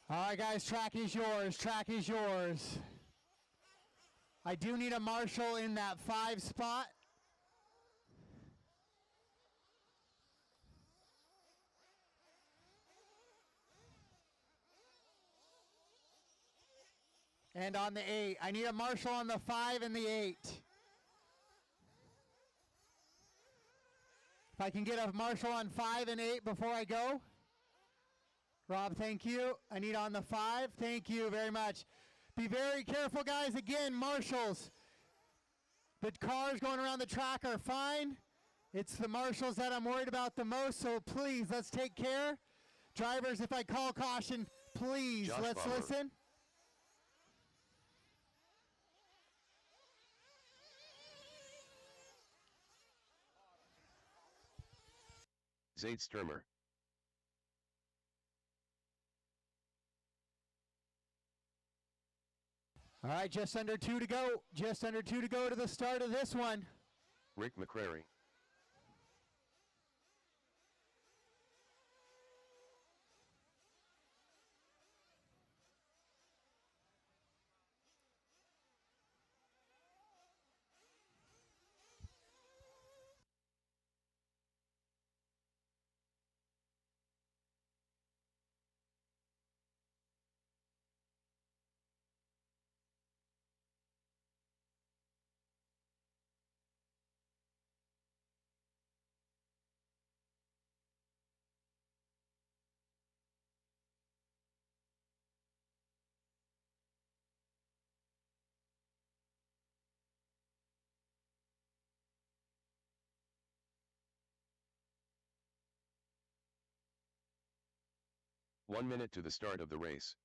All right, guys, track is yours. Track is yours. I do need a marshal in that 5 spot. And on the 8. I need a marshal on the 5 and the 8. If I can get a marshal on 5 and 8 before I go. Rob, thank you. I need on the 5. Thank you very much. Be very careful, guys. Again, marshals. The cars going around the track are fine. It's the marshals that I'm worried about the most, so please, let's take care. Drivers, if I call caution, please, let's listen. Zaidstürmer. All right, just under 2 to go. Just under 2 to go to the start of this one. Rick McCrary. One minute to the start of the race.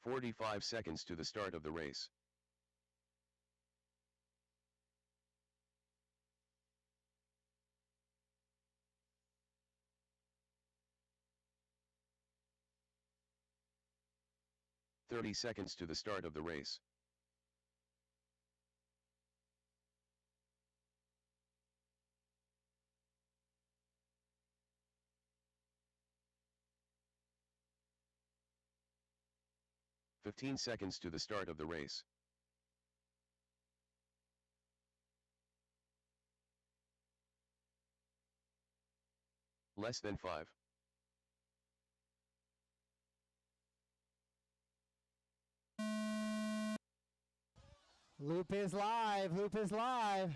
"45 seconds to the start of the race. "30 seconds to the start of the race. "15 seconds to the start of the race. Less than 5. Loop is live. Loop is live.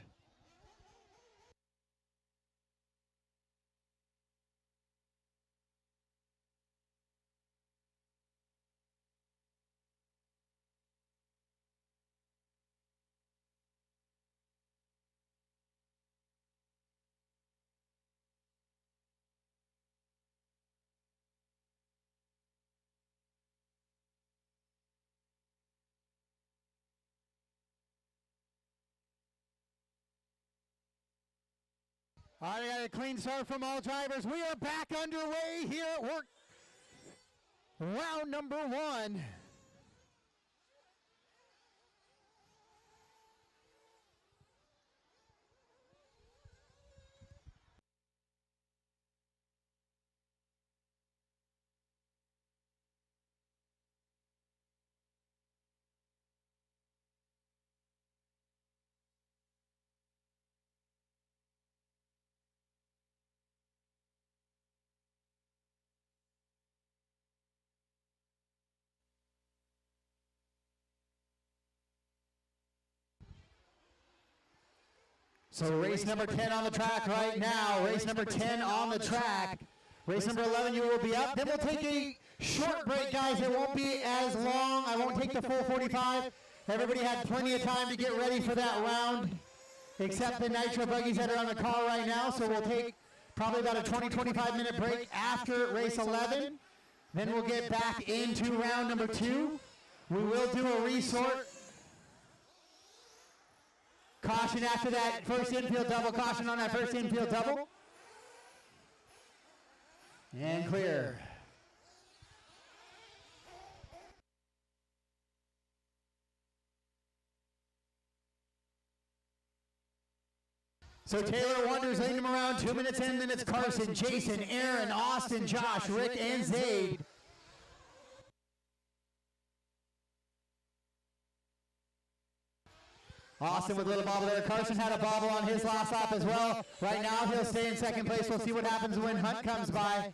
All right, I got a clean start from all drivers. We are back underway here at WERC. Round number 1. So race number 10 on the track right now. Race number 10 on the track. Race number 11, you will be up. Then we'll take a short break, guys. It won't be as long. I won't take the full 45. Everybody had plenty of time to get ready for that round, except the nitro buggies that are on the car right now. So we'll take probably about a 20-25 minute break after race 11. Then we'll get back into round number 2. We will do a resort. Caution after that first infield double. Caution on that first infield double. And clear. So Taylor Wonders leading him around 2 minutes, 10 minutes. Carson, Jason, Aaron, Austin, Josh, Rick, and Zaid. Austin with a little bobble there. Carson had a bobble on his last lap as well. Right now he'll stay in second place. We'll see what happens when Hunt comes by.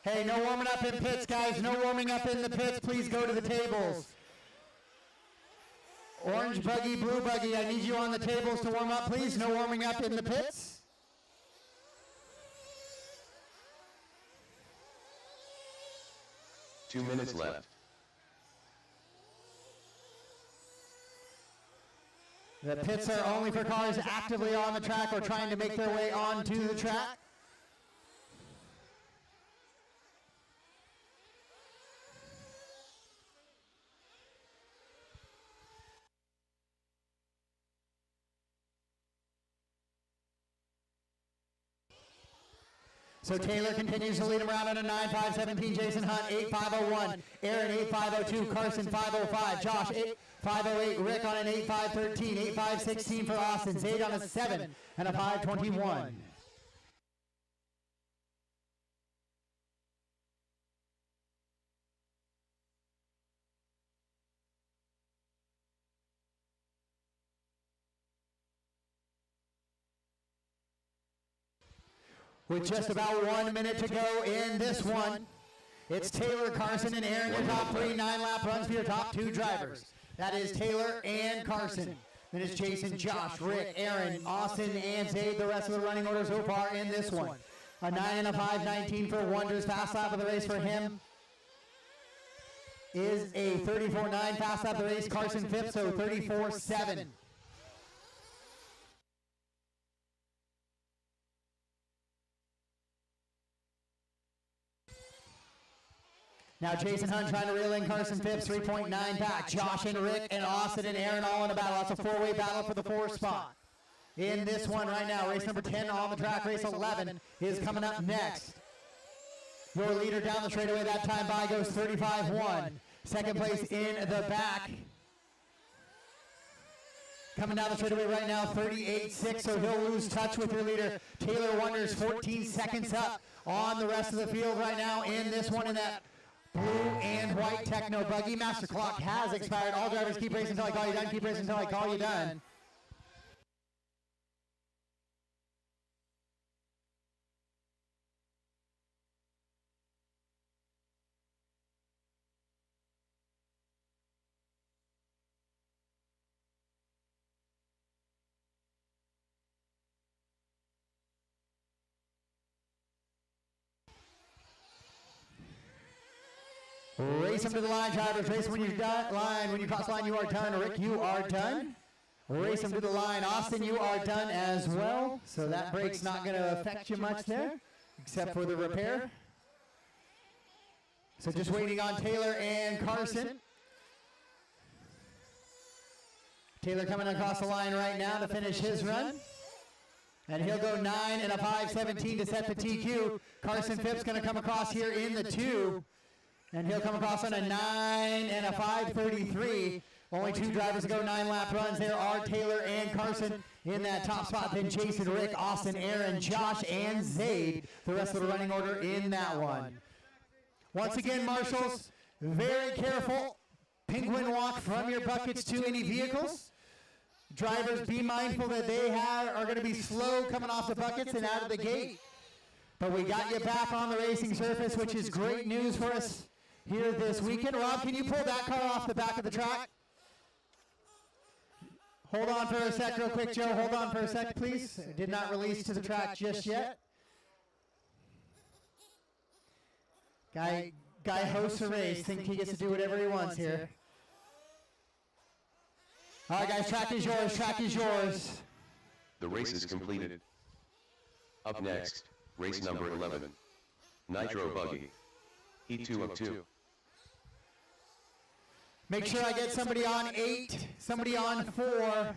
Hey, no warming up in pits, guys. No warming up in the pits. Please go to the tables. Orange buggy, blue buggy, I need you on the tables to warm up, please. No warming up in the pits. Two minutes left. The pits are only for cars actively on the track or trying to make their way onto the track. So Taylor continues to lead him around on a 9.517, Jason Hunt 8.501, Aaron 8.502, Carson 5.05, Josh 8.508, Rick on an 8.513, 8.516 for Austin, Zaid on a 7 and a 5.21. With just about 1 minute to go in this one, it's Taylor, Carson, and Aaron, your top three 9-lap runs for your top two drivers. That is Taylor and Carson. Then it's Jason, Josh, Rick, Aaron, Austin, and Zaid. The rest of the running order so far in this one. A 9 and a 5.19 for Wonders. Fast lap of the race for him is a 34.9. Fast lap of the race, Carson fifth, so 34.7. Now Jason Hunt trying to reel in Carson Phipps, 3.9 back. Josh and Rick and Austin and Aaron all in a battle. That's a four-way battle for the fourth spot. In this one right now, race number 10 on the track, race 11 is coming up next. Your leader down the straightaway that time by goes 35.1. Second place in the back. Coming down the straightaway right now, 38.6, so he'll lose touch with your leader. Taylor Wonders 14 seconds up on the rest of the field right now in this one in that blue and white techno buggy. Master clock has expired. All drivers keep racing until I call you done. Keep racing until I call you done. Race them to the line, drivers. Race when you're done. Line, when you cross the line, you are done. Rick, you are done. Race them to the line. Austin, you are done as well. So that brake's not going to affect you much there, except for the repair. So just waiting on Taylor and Carson. Taylor coming across the line right now to finish his run. And he'll go 9 and a 5.17 to set the TQ. Carson Phipps going to come across here in the 2. And he'll come across on a 9 and a 5.33. Only two drivers to go 9-lap runs. There are Taylor and Carson in that top spot. Then Jason, Rick, Austin, Aaron, Josh, and Zaid. The rest of the running order in that one. Once again, marshals, very careful. Penguin walk from your buckets to any vehicles. Drivers, be mindful that they are going to be slow coming off the buckets and out of the gate. But we got you back on the racing surface, which is great news for us here this weekend. Rob, can you pull that car off the back of the track? Hold on for a sec real quick, Joe. Hold on for a sec, please. Did not release to the track just yet. Guy hosts a race. Think he gets to do whatever he wants here. All right, guys, track is yours. Track is yours. The race is completed. Up next, race number 11. Nitro Buggy. Heat 2 of 2. Make sure I get somebody on 8, somebody on 4.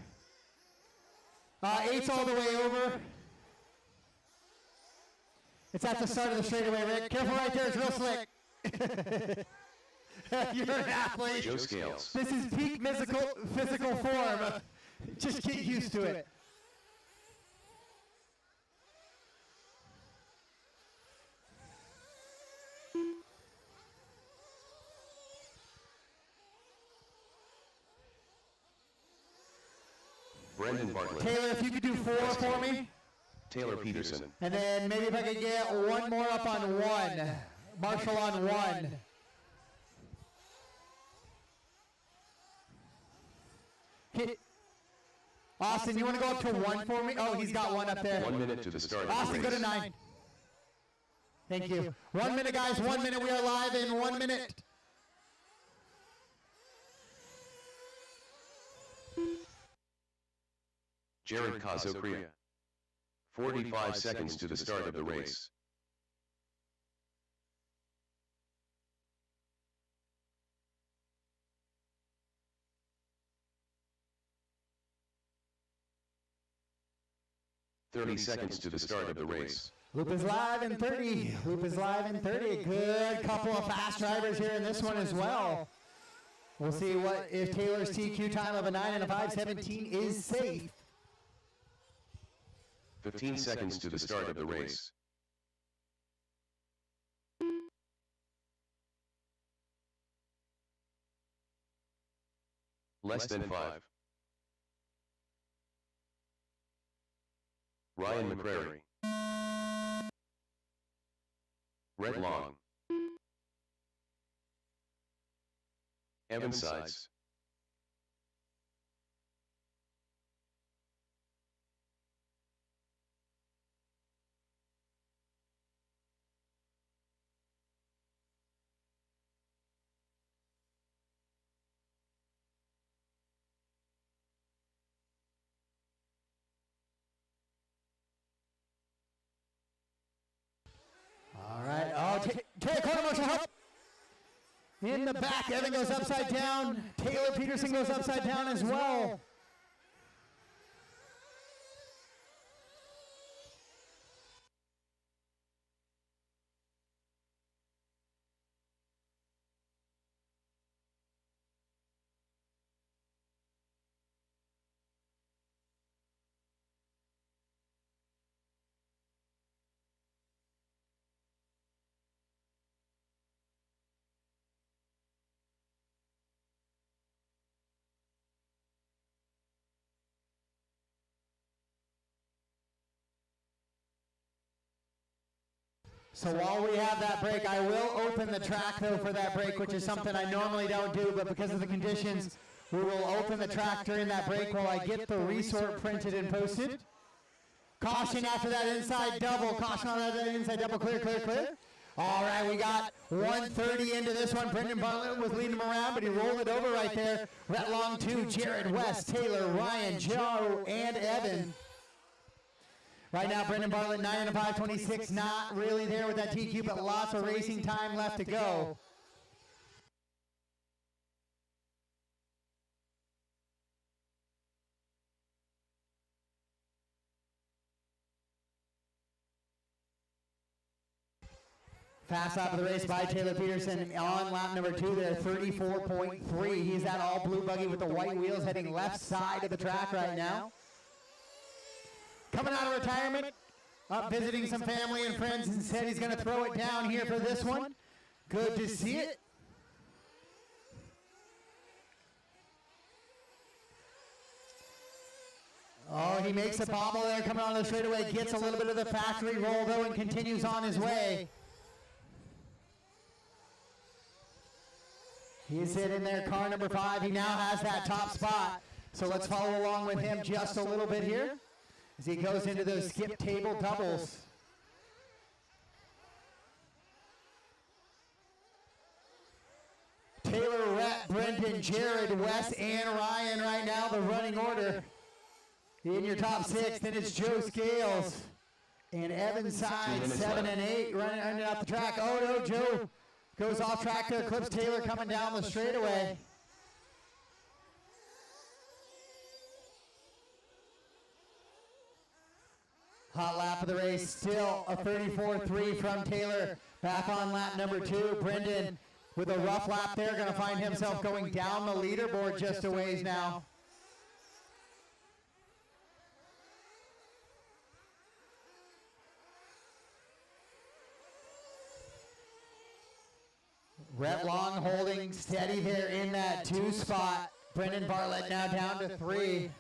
8's all the way over. It's at the start of the straightaway, Rick. Careful right there, it's real slick. You're an athlete. Joe Scales. This is peak physical form. Just get used to it. Brendan Bartlett. Taylor, if you could do 4 for me. Taylor Peterson. And then maybe if I could get one more up on 1. Marshall on 1. Austin, you want to go up to 1 for me? Oh, he's got 1 up there. 1 minute to the start of the Austin, go race. to 9. Thank you. 1 minute, guys. 1 minute. We are live in 1 minute. Jared Kazokria. 45 seconds to the start of the race. "30 seconds to the start of the race. Loop is live in 30. Loop is live in 30. Good couple of fast drivers here in this one as well. We'll see what if Taylor's TQ time of a 9 and a 5:17 is safe. 15 seconds to the start of the race. Less than 5. Ryan McCrary. Red Long. Evan Sides. All right. Oh, Taylor corner marshal help. In the back, Evan goes upside down. Taylor Peterson goes upside down as well. So while we have that break, I will open the track though for that break, which is something I normally don't do, but because of the conditions, we will open the track during that break while I get the resort printed and posted. Caution after that inside double. Caution on that inside double. Clear, clear, clear. All right, we got 130 into this one. Brendan Bartlett was leading him around, but he rolled it over right there. Rat long 2, Jared, West, Taylor, Ryan, Joe, and Evan. Right now, Brendan Bartlett, 9 and a 5:26, not really there with that TQ, but lots of racing time left to go. Fast lap of the race by Taylor Peterson on lap number 2 there, 34.3. He's that all blue buggy with the white wheels heading left side of the track right now. Coming out of retirement, up visiting some family and friends, and said he's going to throw it down here for this one. Good to see it. Oh, he makes a bobble there coming on the straightaway, gets a little bit of the factory roll though and continues on his way. He's in there, car number 5. He now has that top spot. So let's follow along with him just a little bit here as he goes into those skip table doubles. Taylor, Rhett, Brendan, Jared, Wes, and Ryan right now, the running order. In your top 6, then it's Joe Scales and Evan Sides, 7 and 8, running out the track. Oh no, Joe goes off track there, clips Taylor coming down the straightaway. Hot lap of the race, still a 34.3 from Taylor. Back on lap number 2, Brendan with a rough lap there, going to find himself going down the leaderboard just a ways now. Rhett Long holding steady there in that 2 spot. Brendan Bartlett now down to 3.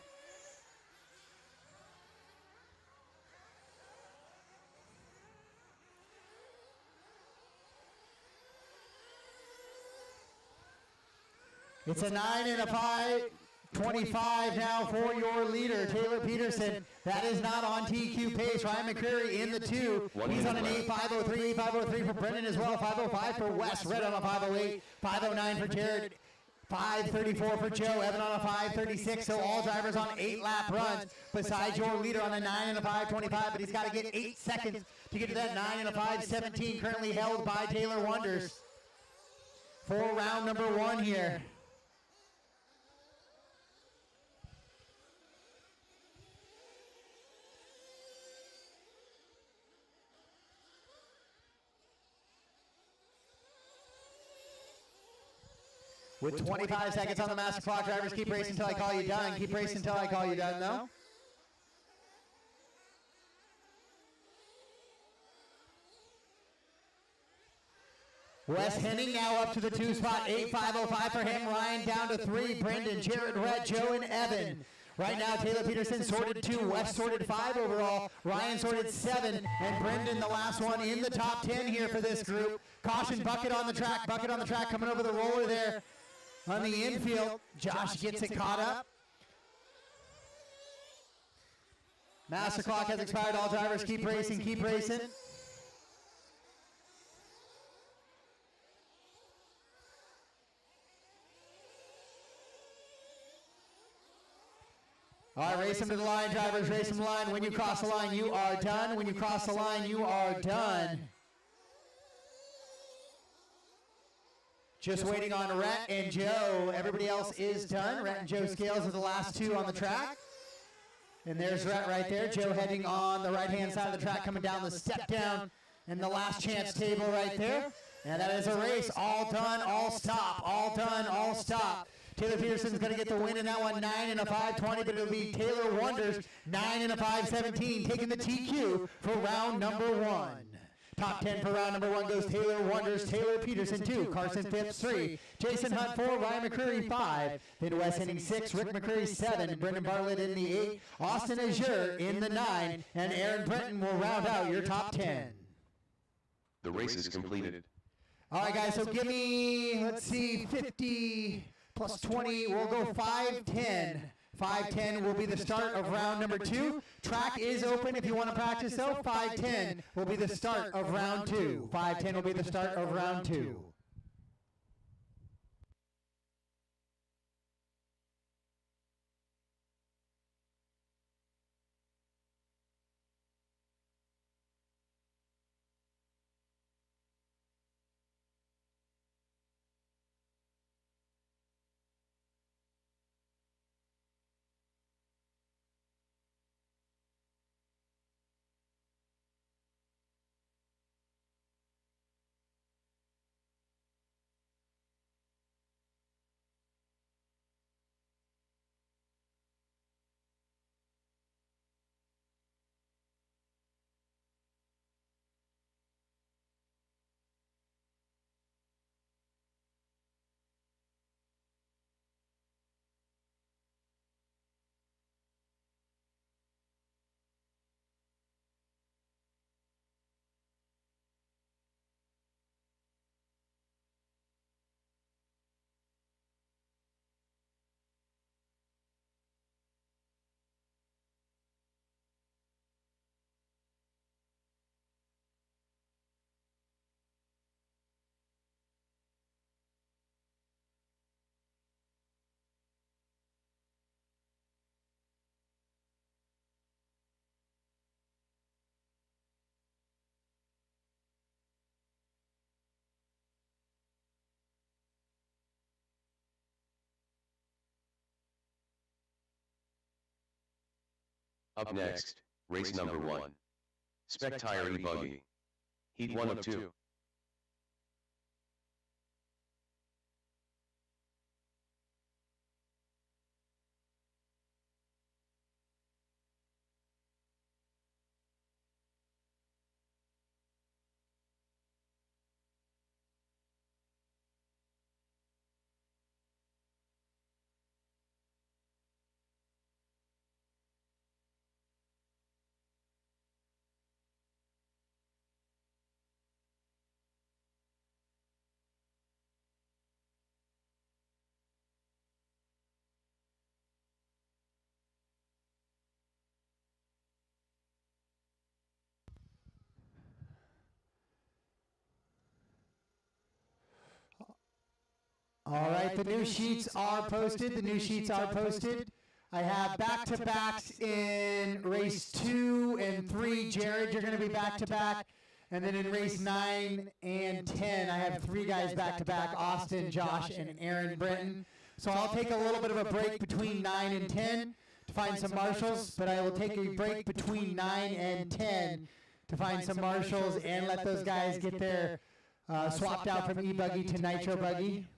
It's a 9 and a 5:25 now for your leader, Taylor Peterson. That is not on TQ pace. Ryan McCreary in the 2. He's on an 8.503, 8.503 for Brendan as well. 5.05 for Wes. Red on a 5.08, 5.09 for Jared. 5.34 for Joe. Evan on a 5.36. So all drivers on 8-lap runs. Besides your leader on a 9 and a 5.25, but he's got to get 8 seconds to get to that 9 and a 5.17. Currently held by Taylor Wonders for round number 1 here. With 25 seconds on the master clock, drivers keep racing until I call you done. Keep racing until I call you done, though. Wes Henning now up to the 2 spot, 8.505 for him. Ryan down to 3. Brendan, Jared, Rhett, Joe, and Evan. Right now, Taylor Peterson sorted 2, Wes sorted 5 overall, Ryan sorted 7, and Brendan, the last one in the top 10 here for this group. Caution, bucket on the track, coming over the roller there on the infield. Josh gets it caught up. Master clock has expired. All drivers keep racing, keep racing. All right, race them to the line, drivers, race them to the line. When you cross the line, you are done. When you cross the line, you are done. Just waiting on Rhett and Joe. Everybody else is done. Rhett and Joe Scales are the last 2 on the track. And there's Rhett right there. Joe heading on the right-hand side of the track, coming down the step down. And the last chance table right there. And that is a race. All done, all stop. All done, all stop. Taylor Peterson's going to get the win in that one, 9 and a 5.20, but it'll be Taylor Wonders, 9 and a 5.17, taking the TQ for round number 1. Top 10 for round number 1 goes Taylor Wonders, Taylor Peterson 2, Carson Phipps 3, Jason Hunt 4, Ryan McCreary 5, then Wes Henning 6, Rick McCreary 7, and Brendan Bartlett in the 8, Austin Azure in the 9, and Aaron Brenton will round out your top 10. The race is completed. All right, guys, so give me, let's see, 50... plus 20, we'll go 5:10. 5:10 will be the start of round number 2. Track is open if you want to practice though. 5:10 will be the start of round 2. 5:10 will be the start of round 2. Up next, race number 1. Spec Tire E-Buggy. Heat 1 of 2. All right, the new sheets are posted. The new sheets are posted. I have back-to-backs in race 2 and 3. Jared, you're going to be back-to-back. And then in race 9 and 10, I have 3 guys back-to-back, Austin, Josh, and Aaron Brenton. So I'll take a little bit of a break between 9 and 10 to find some marshals, but I will take a break between 9 and 10 to find some marshals and let those guys get their swapped out from E-Buggy to Nitro Buggy.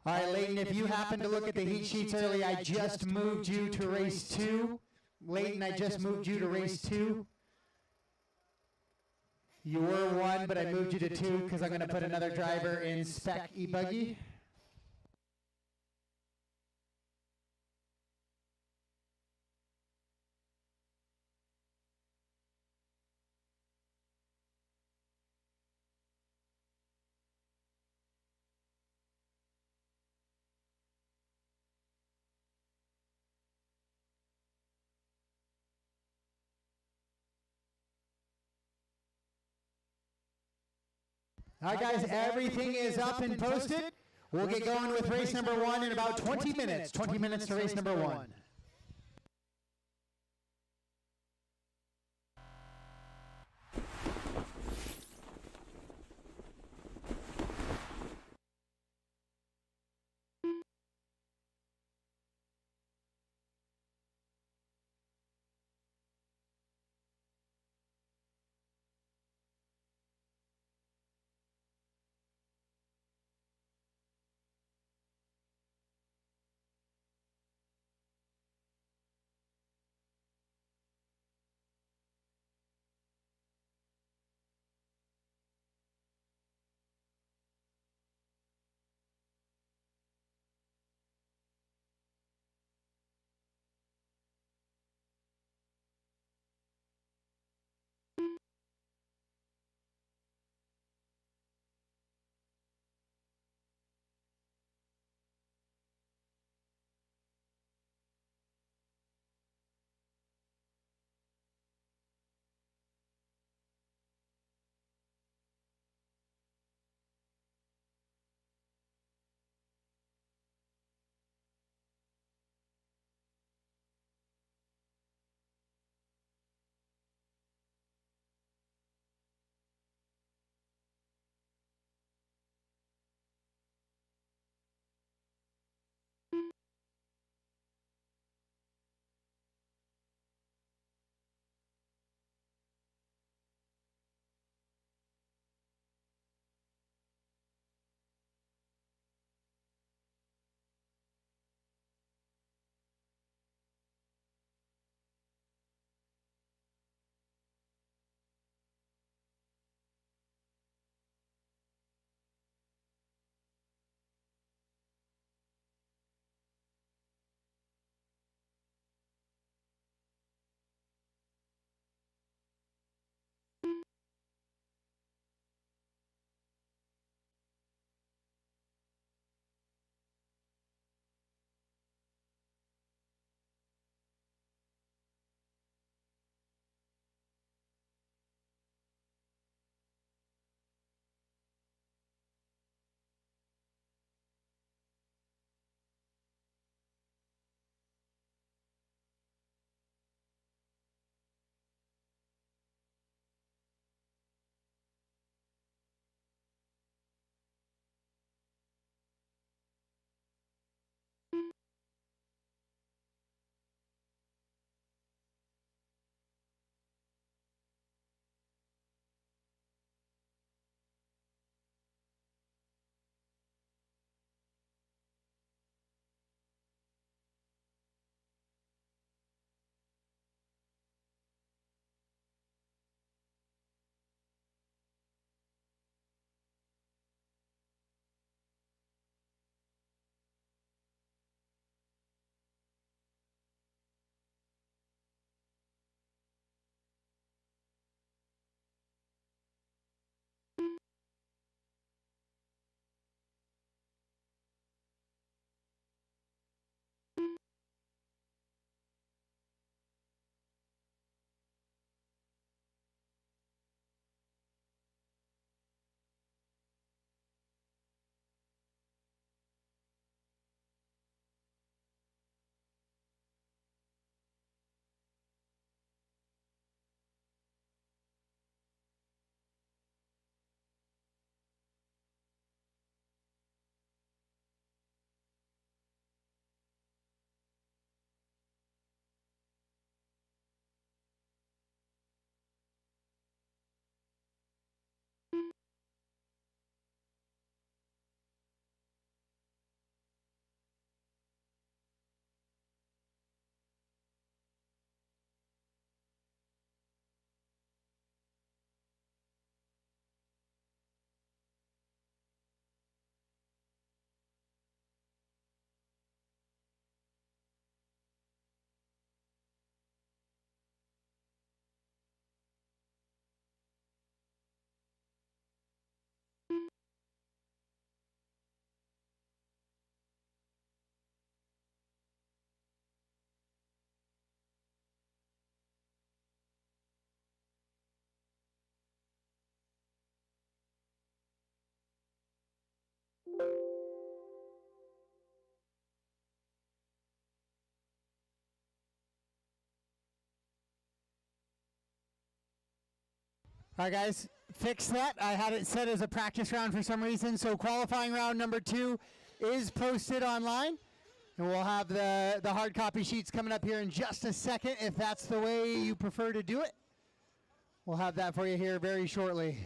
All right, Leighton, if you happen to look at the heat sheets early, I just moved you to race 2. Leighton, I just moved you to race 2. You were 1, but I moved you to 2 because I'm going to put another driver in Spec E-Buggy. All right, guys, everything is up and posted. We'll get going with race number 1 in about 20 minutes. 20 minutes to race number 1. All right, guys, fix that. I had it set as a practice round for some reason. So qualifying round number 2 is posted online. And we'll have the hard copy sheets coming up here in just a second if that's the way you prefer to do it. We'll have that for you here very shortly.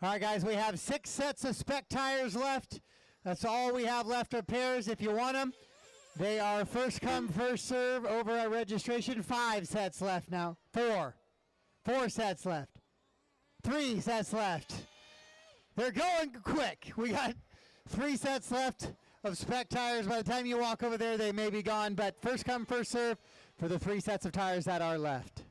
All right, guys, we have 6 sets of spec tires left. That's all we have left of pairs. If you want them, they are first come, first serve over our registration. 5 sets left now. 4. 4 sets left. 3 sets left. They're going quick. We got 3 sets left of spec tires. By the time you walk over there, they may be gone, but first come, first serve for the 3 sets of tires that are left.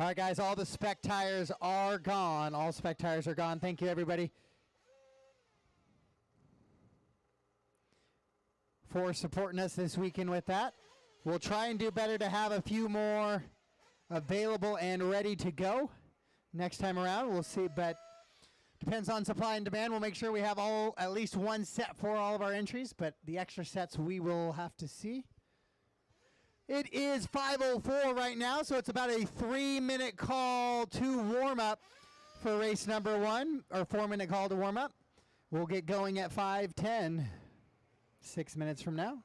All right, guys, all the spec tires are gone. All spec tires are gone. Thank you, everybody, for supporting us this weekend with that. We'll try and do better to have a few more available and ready to go next time around. We'll see, but depends on supply and demand. We'll make sure we have at least one set for all of our entries, but the extra sets we will have to see. It is 5:04 right now, so it's about a 3-minute call to warm up for race number 1, or 4-minute call to warm up. We'll get going at 5:10, 6 minutes from now.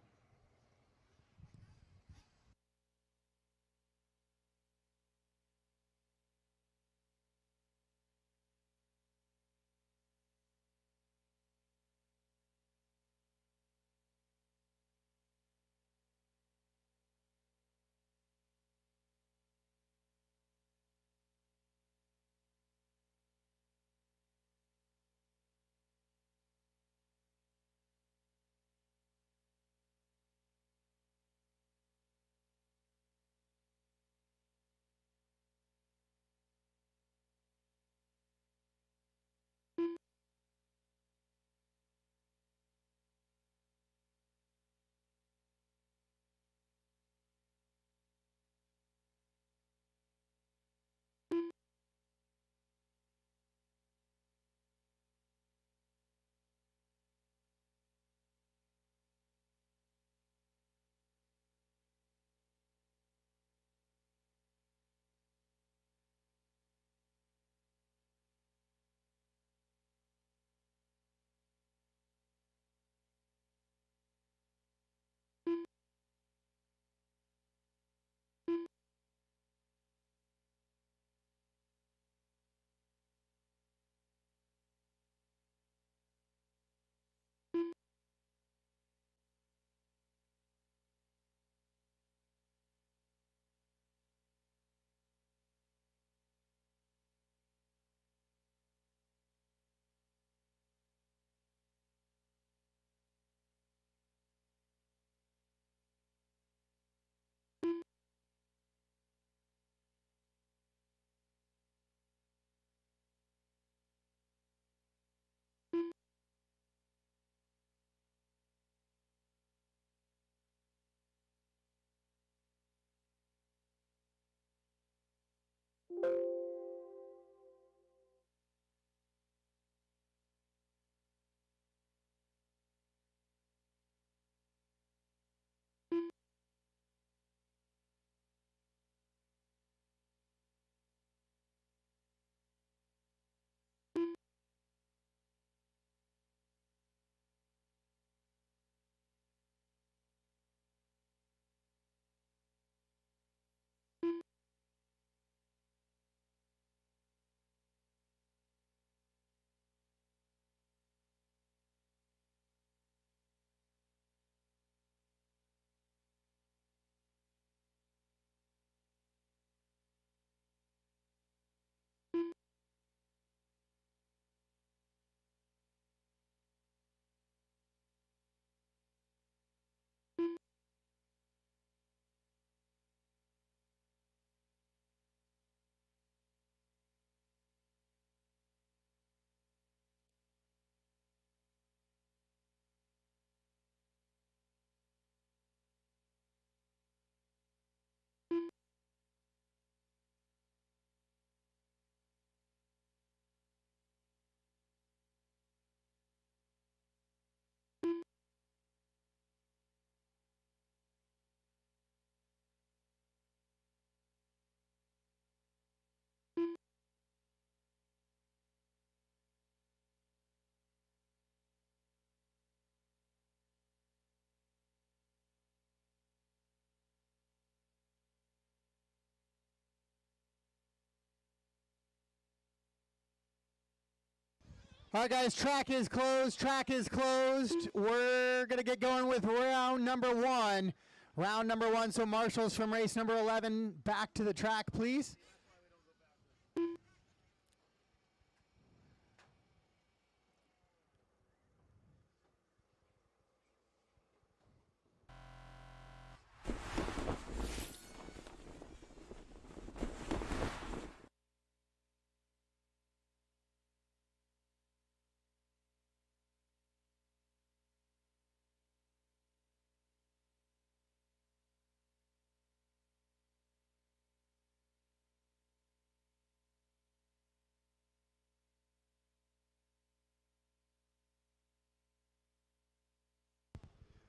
All right, guys, track is closed. Track is closed. We're going to get going with round number 1. Round number 1, so marshals from race number 11, back to the track, please.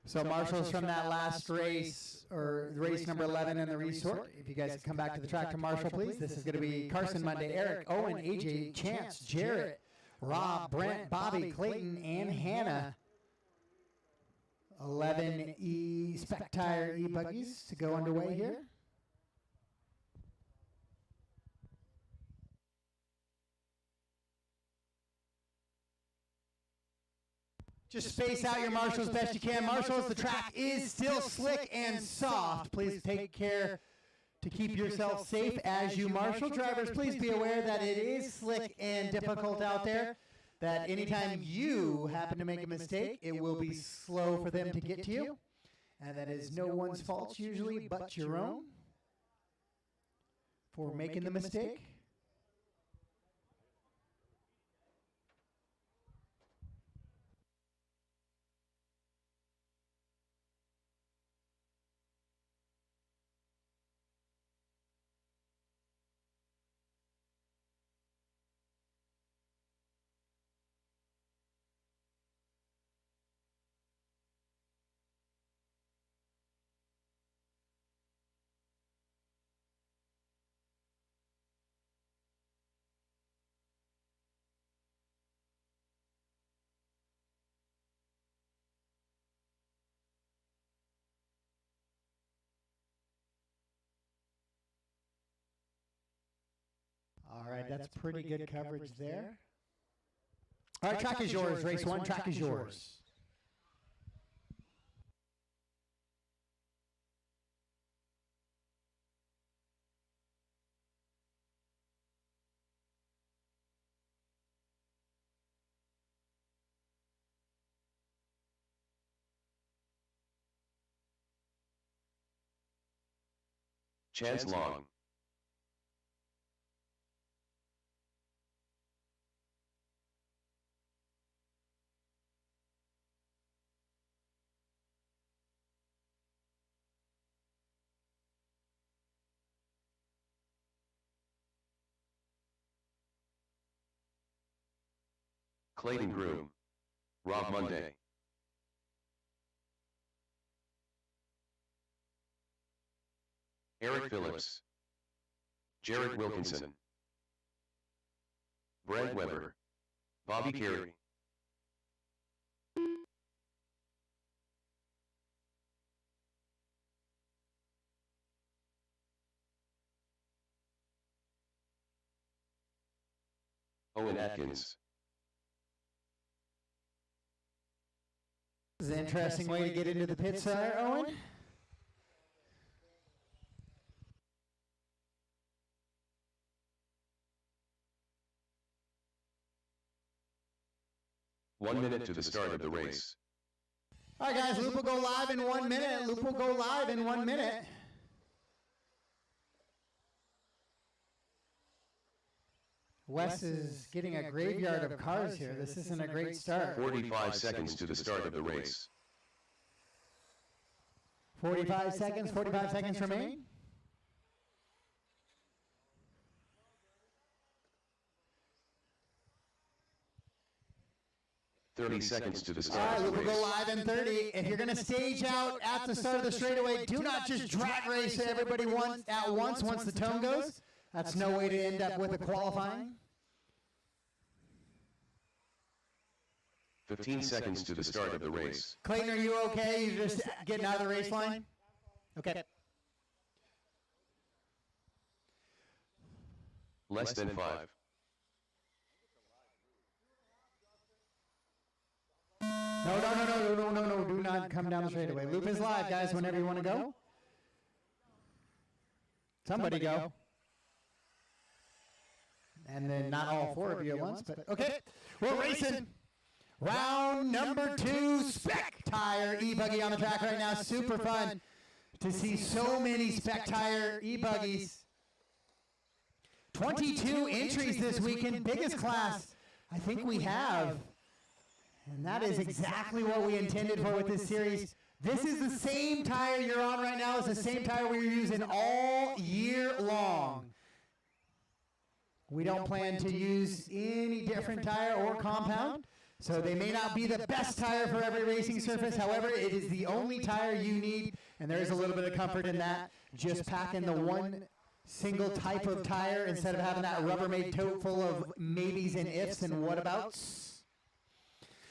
So marshals from that last race, or race number 11 in the resort, if you guys could come back to the track to marshal, please. This is going to be Carson, Monday, Eric, Owen, AJ, Chance, Jarrett, Rob, Brent, Bobby, Clayton, and Hannah. 11 spec tire e-buggies to go underway here. Just space out your marshals best you can. Marshals, the track is still slick and soft. Please take care to keep yourself safe as you marshal. Drivers, please be aware that it is slick and difficult out there, that anytime you happen to make a mistake, it will be slow for them to get to you. And that is no one's fault usually but your own for making the mistake. All right, that's pretty good coverage there. All right, track is yours. Race 1, track is yours. Chance Long. Clayton Groom. Rob Monday. Eric Phillips. Jarrett Wilkinson. Brent Weber. Bobby Carey. Owen Atkins. This is an interesting way to get into the pits, Owen. One minute to the start of the race. All right, guys, loop will go live in 1 minute. Loop will go live in 1 minute. Wes is getting a graveyard of cars here. This isn't a great start. 45 seconds to the start of the race. 45 seconds remain. Thirty seconds to the All start right, of the we'll go race. live in 30. If you're going to stage out at the start of the straightaway, do not just drag race everybody at once the tone goes. That's no way to end up with a qualifying. 15 seconds to the start of the race. Clayton, are you okay? You're just getting out of the race line? Okay. Less than 5. No. Do not come down the straightaway. Loop is live, guys, whenever you want to go. Somebody go. And then not all 4 of you at once, but okay. We're racing. Round number 2, spec tire e-buggy on the track right now. Super fun to see so many spec tire e-buggies. 22 entries this weekend, biggest class I think we have. And that is exactly what we intended for with this series. This is the same tire you're on right now. It's the same tire we're using all year long. We don't plan to use any different tire or compound. So they may not be the best tire for every racing surface. However, it is the only tire you need, and there is a little bit of comfort in that. Just pack in the one single type of tire instead of having that Rubbermaid tote full of maybes and ifs and whatabouts.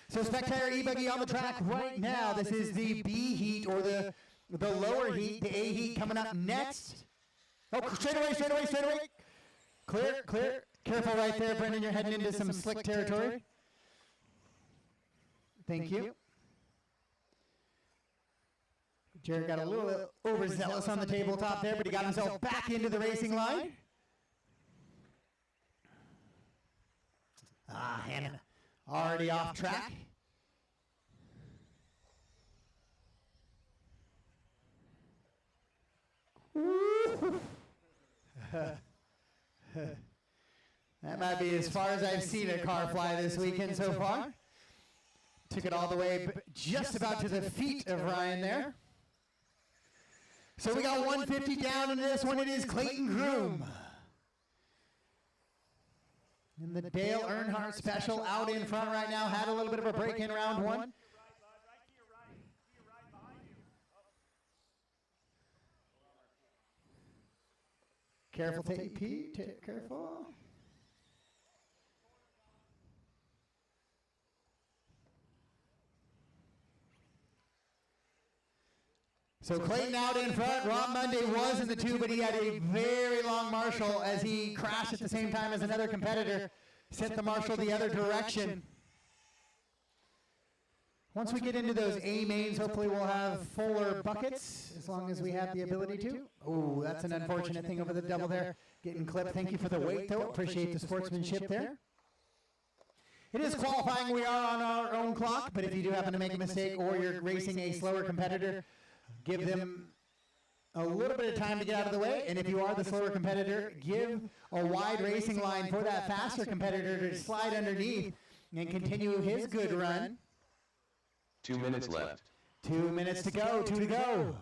So Spec Tire E-Buggy on the track right now. This is the B heat, or the lower heat. The A heat coming up next. Oh, straight away. Clear. Careful right there, Brendan. You're heading into some slick territory. Thank you. Jared got a little overzealous on the tabletop there, but he got himself back into the racing line. Hannah already off track. That might be as far as I've seen a car fly this weekend so far. Took it all the way just about to the feet of Ryan there. So we got 150 down into this one. It is Clayton Groom. And the Dale Earnhardt Special out in front right now. Had a little bit of a break in round one. Careful, Pete. Careful. So Clayton out in front. Rob Monday was in the two, but he had a very long Marshall as he crashed at the same time as another competitor. Sent the Marshall the other direction. Once we get into those A mains, hopefully we'll have fuller buckets, as long as we have the ability to. Oh, that's an unfortunate thing over the double there. Getting clipped. Thank you for the weight, though. Appreciate the sportsmanship there. It is qualifying. We are on our own clock, but if you do happen to make a mistake or you're racing a slower competitor, give them a little bit of time to get out of the way. And if you are the slower competitor, give a wide racing line for that faster competitor to slide underneath and continue his good run. 2 minutes left. 2 minutes to go. 2 to go.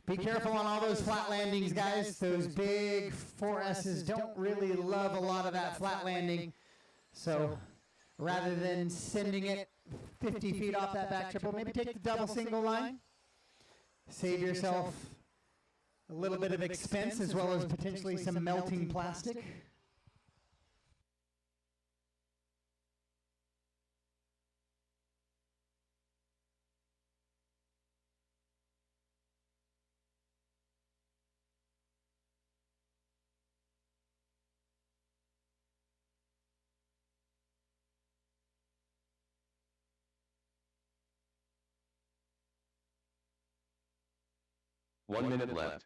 Be careful on all those flat landings, guys. Those big 4S's don't really love a lot of that flat landing. So rather than sending it 50 feet off that back triple, maybe take the double single line. Save yourself a little bit of expense as well as potentially some melting plastic. One minute left.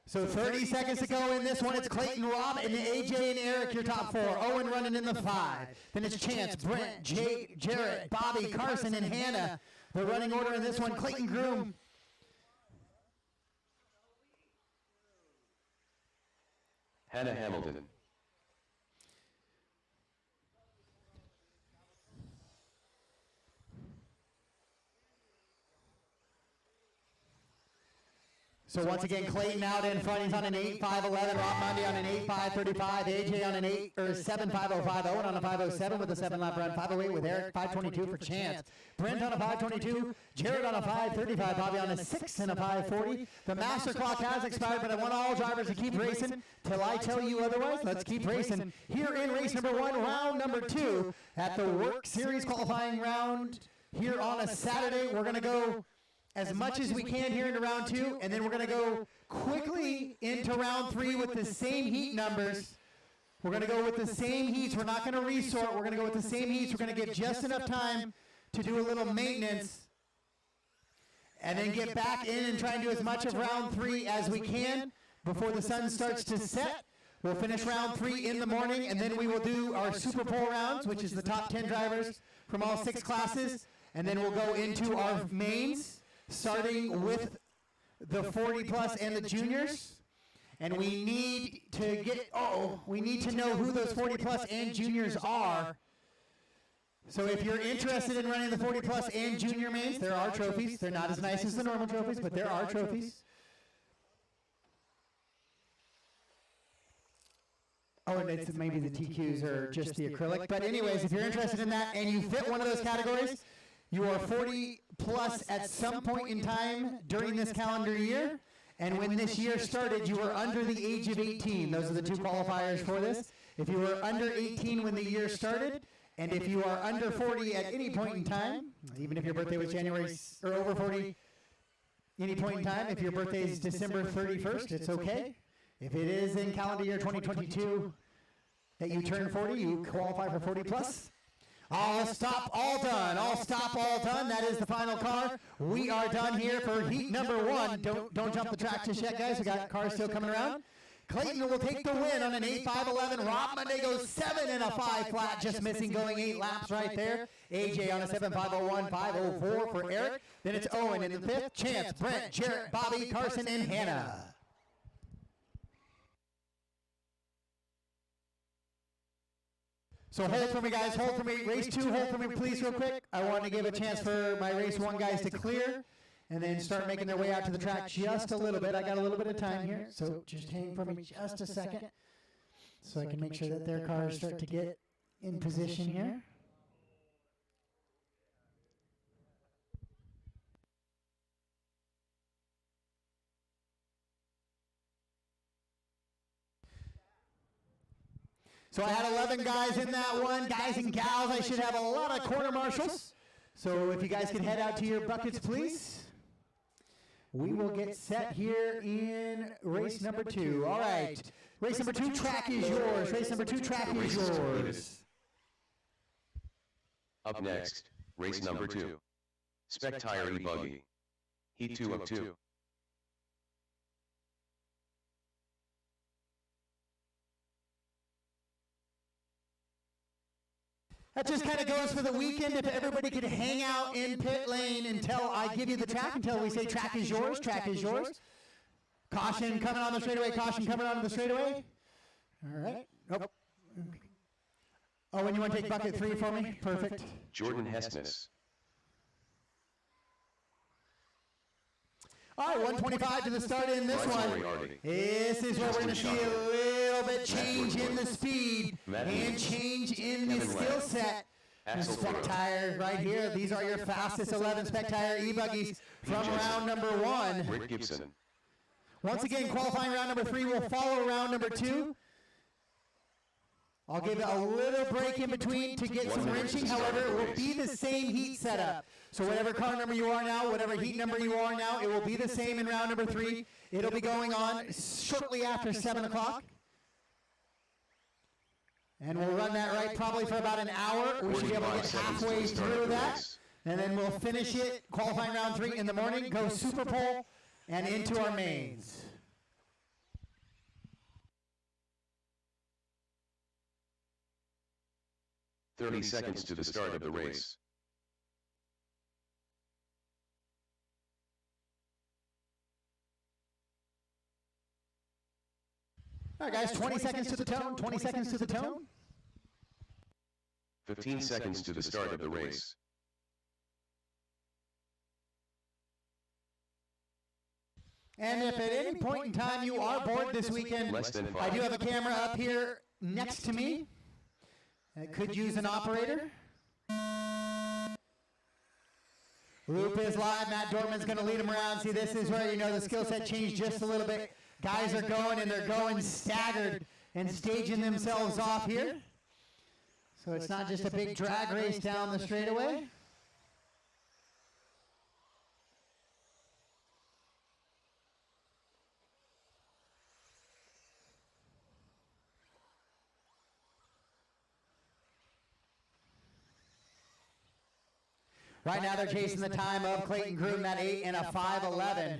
So 30 seconds to go in this one. It's Clayton, Rob, and AJ and Eric, your top four. Owen running in the 5. Then it's Chance, Brent, Jake, Jarrett, Bobby, Carson, and Hannah. The running order in this one, Clayton Groom. Hannah Hamilton. So once again, Clayton out in front. He's on an 8.511. Rob Mundy on an 8.535. AJ on an 7.505. Owen on a 5.07 with a 7-lap run. 5.08 with Eric. 5.22 for Chance. Brent on a 5.22. Jared on a 5.35. Bobby on a 6 and a 5.40. The master clock has expired, but I want all drivers to keep racing till I tell you otherwise. Let's keep racing. Here in race number 1, round number 2 at the WERC Series qualifying round here on a Saturday. We're going to go as much as we can here into round 2, and then we're going to go quickly into round 3 with the same heat numbers. We're going to go with the same heats. We're not going to resort. We're going to go with the same heats. We're going to give just enough time to do a little maintenance. and then get back in and try and do as much of round 3 as we can before the sun starts to set. We'll finish round 3 in the morning, and then we will do our Super Pole rounds, which is the top 10 drivers from all 6 classes, and then we'll go into our mains, starting with the 40 plus and the juniors. And we need to we need to know who those 40 plus and juniors are. So if you're interested in running the 40 plus and junior mains, there are trophies. They're not as nice as the normal trophies, but there are trophies. Oh, and it's maybe the TQs or just the acrylic. But anyways, if you're interested in that and you fit one of those categories, you are 40 plus at some point in time during this calendar year. And when this year started, you were under the age of 18. Those are the 2 qualifiers for this. If you were under 18 when the year started, and if you are under 40 at any point in time, even if your birthday was January or over 40, any point in time, if your birthday is December 31st, it's okay. If it is in calendar year 2022 that you turn 40, you qualify for 40 plus. All stop, all done. All stop, all done. That is the final car. We are done here for heat number 1. Don't jump the track just yet, guys. We got cars still coming around. Clayton will take the win on an 8.511. Rob Monday goes 7 and a 5 flat, just missing going 8 laps right there. AJ on a 7.501, 504 for Eric. Then it's Owen in the 5th. Chance, Brent, Jarrett, Bobby, Carson, and Hannah. So hold for me, guys. Hold for me. Race 2, hold for me, please, real quick. I want to give a chance for my race 1 guys to clear and then start making their way out to the track just a little bit. I got a little bit of time here, so just hang for me just a second so I can make sure that their cars start to get in position here. So I had 11 guys in that one. Guys and gals, I should have a lot of corner marshals. So if you guys can head out to your buckets, please. We will get set here in race number 2. All right. Race number 2, track is yours. Race number 2, track is yours. Up next, race number 2. Spec Tire E-Buggy. Heat 2 of 2. That just kind of goes for the weekend. If everybody could hang out in pit lane until I give you the track, until we say track is yours, track is yours. Caution coming on the straightaway, caution coming onto the straightaway. All right. Oh, and you want to take bucket 3 for me? Perfect. Jordan Hesmus. All right, 125 to the start in this one. This is where we're going to see a little bit change in the speed and change in the skill set. Spec Tire right here. These are your fastest 11 Spec Tire E-Buggies from round number 1. Rick Gibson. Once again, qualifying round number 3 will follow round number 2. I'll give it a little break in between to get some wrenching. However, it will be the same heat setup. So whatever car number you are now, whatever heat number you are now, it will be the same in round number 3. It'll be going on shortly after 7 o'clock. And we'll run that right probably for about an hour. We should be able to get halfway through that. And then we'll finish it, qualifying round 3 in the morning, go Super Pole, and into our mains. "30 seconds to the start of the race. All right, guys, 20 seconds to the tone, 20 seconds to the tone. 15 seconds to the start of the race. And if at any point in time you are bored this weekend, Less than 5. I do have a camera up here next to me. It could use an operator. Loop is live. Matt Dorman's going to lead them around. See, this is where you know the skill set changed just a little bit. Guys are going, and they're going staggered and staging themselves off here. So it's not just a big drag race down the straightaway. Right now they're chasing the time of Clayton Groom, that 8 and a 5:11.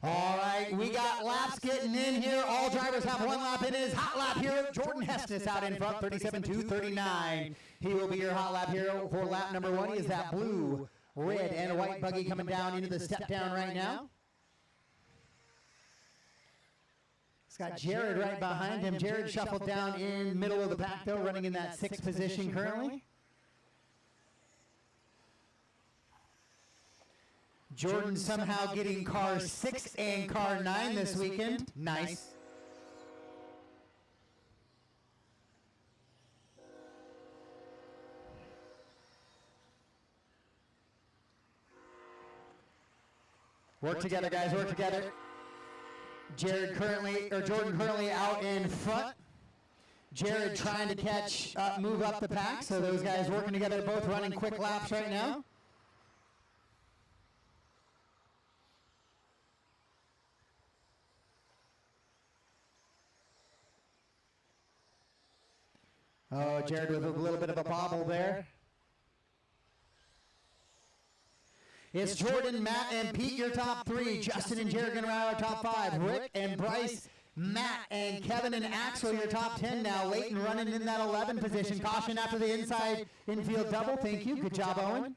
All right, we got laps getting in here. All drivers have one lap in his hot lap hero. Jordan Heston out in front, 37.239. He will be your hot lap hero for lap number 1. He is that blue, red, and white buggy coming down into the step down right now. It's got Jared right behind him. Jared shuffled down in middle of the pack, though, running in that 6th position currently. Jordan somehow getting car 6 and car 9 this weekend. Nice. Work together, guys, work together. Jordan currently out in front. Jared trying to catch, move up the pack. So those guys working together, both running quick laps right now. Oh, Jared with a little bit of a bobble there. It's Jordan, Matt, and Pete, your top 3. Justin and Jared going to ride our top 5. Rick and Bryce, Matt, and Kevin and Axel, your top 10 now. Leighton running in that 11 position. Caution after the inside infield double. Thank you. Good job, Owen.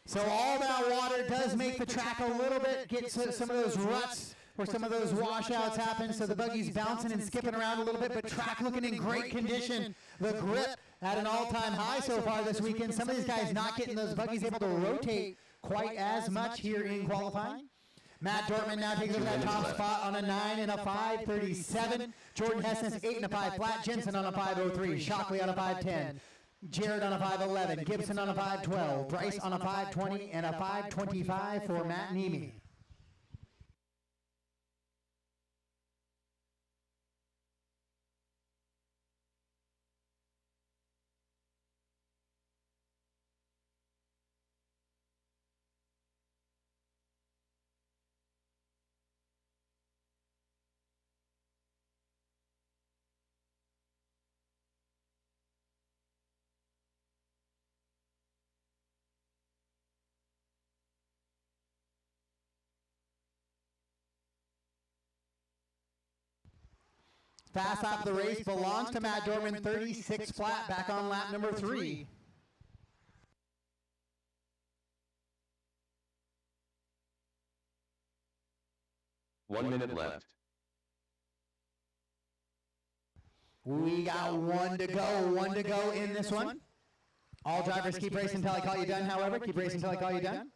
So all that water does make the track a little bit, get some of those ruts where some of those washouts happen, so the buggy's bouncing and skipping around a little bit, but track looking in great condition. The grip at an all-time high so far this weekend. Some of these guys not getting those buggies able to rotate quite as much here in qualifying. Matt Dortman now takes over that top spot on a 9 and a 5:37. Jordan Hesson's 8 and a 5 flat. Jensen on a 5:03. Shockley on a 5:10. Jared on a 5:11. Gibson on a 5:12. Bryce on a 5:20 and a 5:25 for Matt Niemi. Fast lap of the race belongs to Matt Dorman, 36 flat, back on lap number 3. One minute left. We got one to go in this one. All drivers keep racing until I call you done, however. Keep racing until I call you done.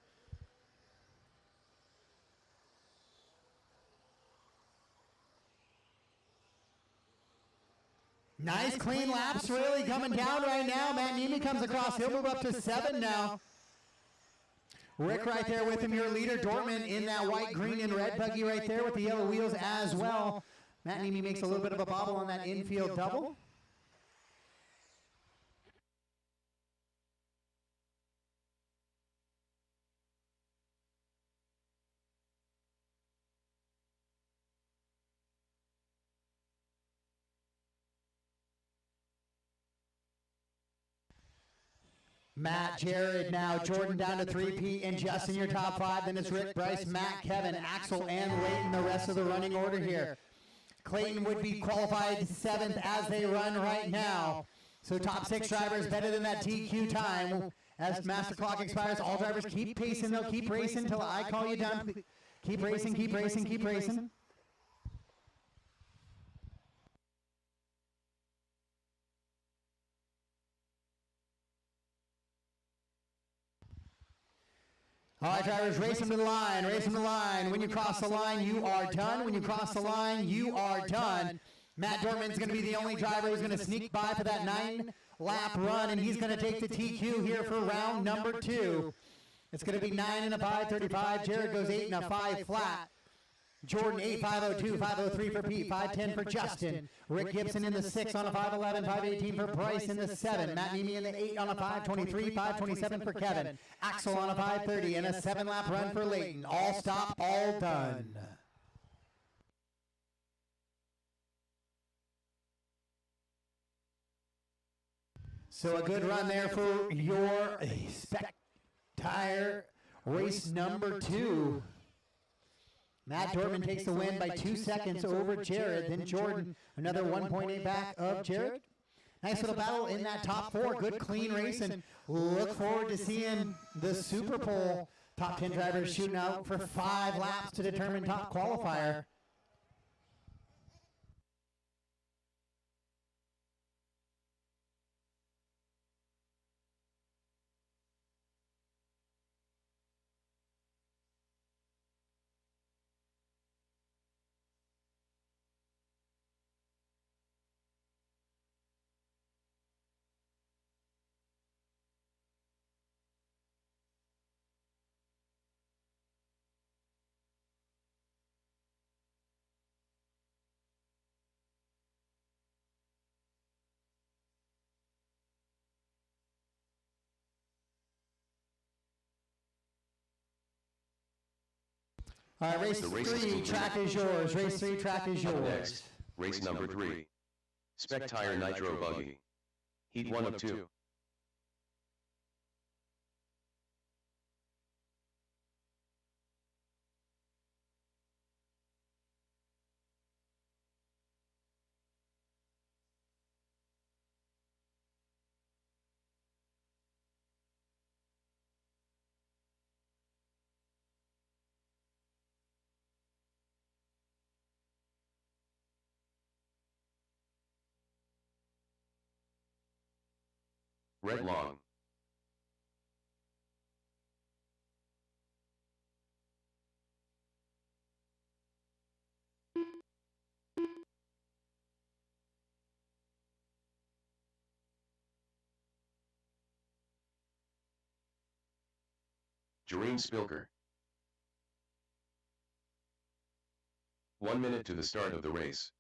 Nice clean laps really coming down right now. Matt Niemi comes across. He'll move up to 7 now. Rick right there with him, your leader. Dortman in that white, green, and red buggy right there with the yellow wheels as well. Matt Niemi makes a little bit of a bobble on that infield double. Matt, Jared now, Jordan down to 3, Pete and Justin, your top 5. Then it's Rick, Bryce, Matt, Kevin, Axel, and Leighton, the rest of the running order here. Clayton would be qualified 7th as they run right now. So top 6 drivers better than that TQ time. As master clock expires, all drivers keep pacing. They'll keep racing until I call you done. Keep racing, keep racing, keep racing. All right, drivers, race them to the line, race them to the line. When you cross the line, you are done. When you cross the line, you are done. Matt Dortman's going to be the only driver who's going to sneak by for that 9-lap run, and he's going to take the TQ here for round number 2. It's going to be 9 and a 5:35. Jared goes 8 and a 5 flat. Jordan 8, 5:02, 5:03 for Pete, 5:10 for Justin. Rick Gibson in the 6 on a 5:11, 5:18 for Bryce in the 7. Matt Nemi in the 8 on a 5:23, 5:27 for Kevin. Axel on a 5:30 and a 7-lap run for Leighton. All stop, all done. So a good run there for your Spectire race number 2. Matt Dortman takes the win by 2 seconds over Jared. Then Jordan, another 1.8 back of Jared. Nice little battle in that top 4. Good, clean race. And look forward to seeing the Super Bowl top 10 drivers shooting out for 5 laps to determine top qualifier. All right, race 3, track is yours. Race 3, track is yours. Up next, race number 3. Spectire Nitro Buggy. Heat 1 of 2. Red long. Jareen Spilker. 1 minute to the start of the race.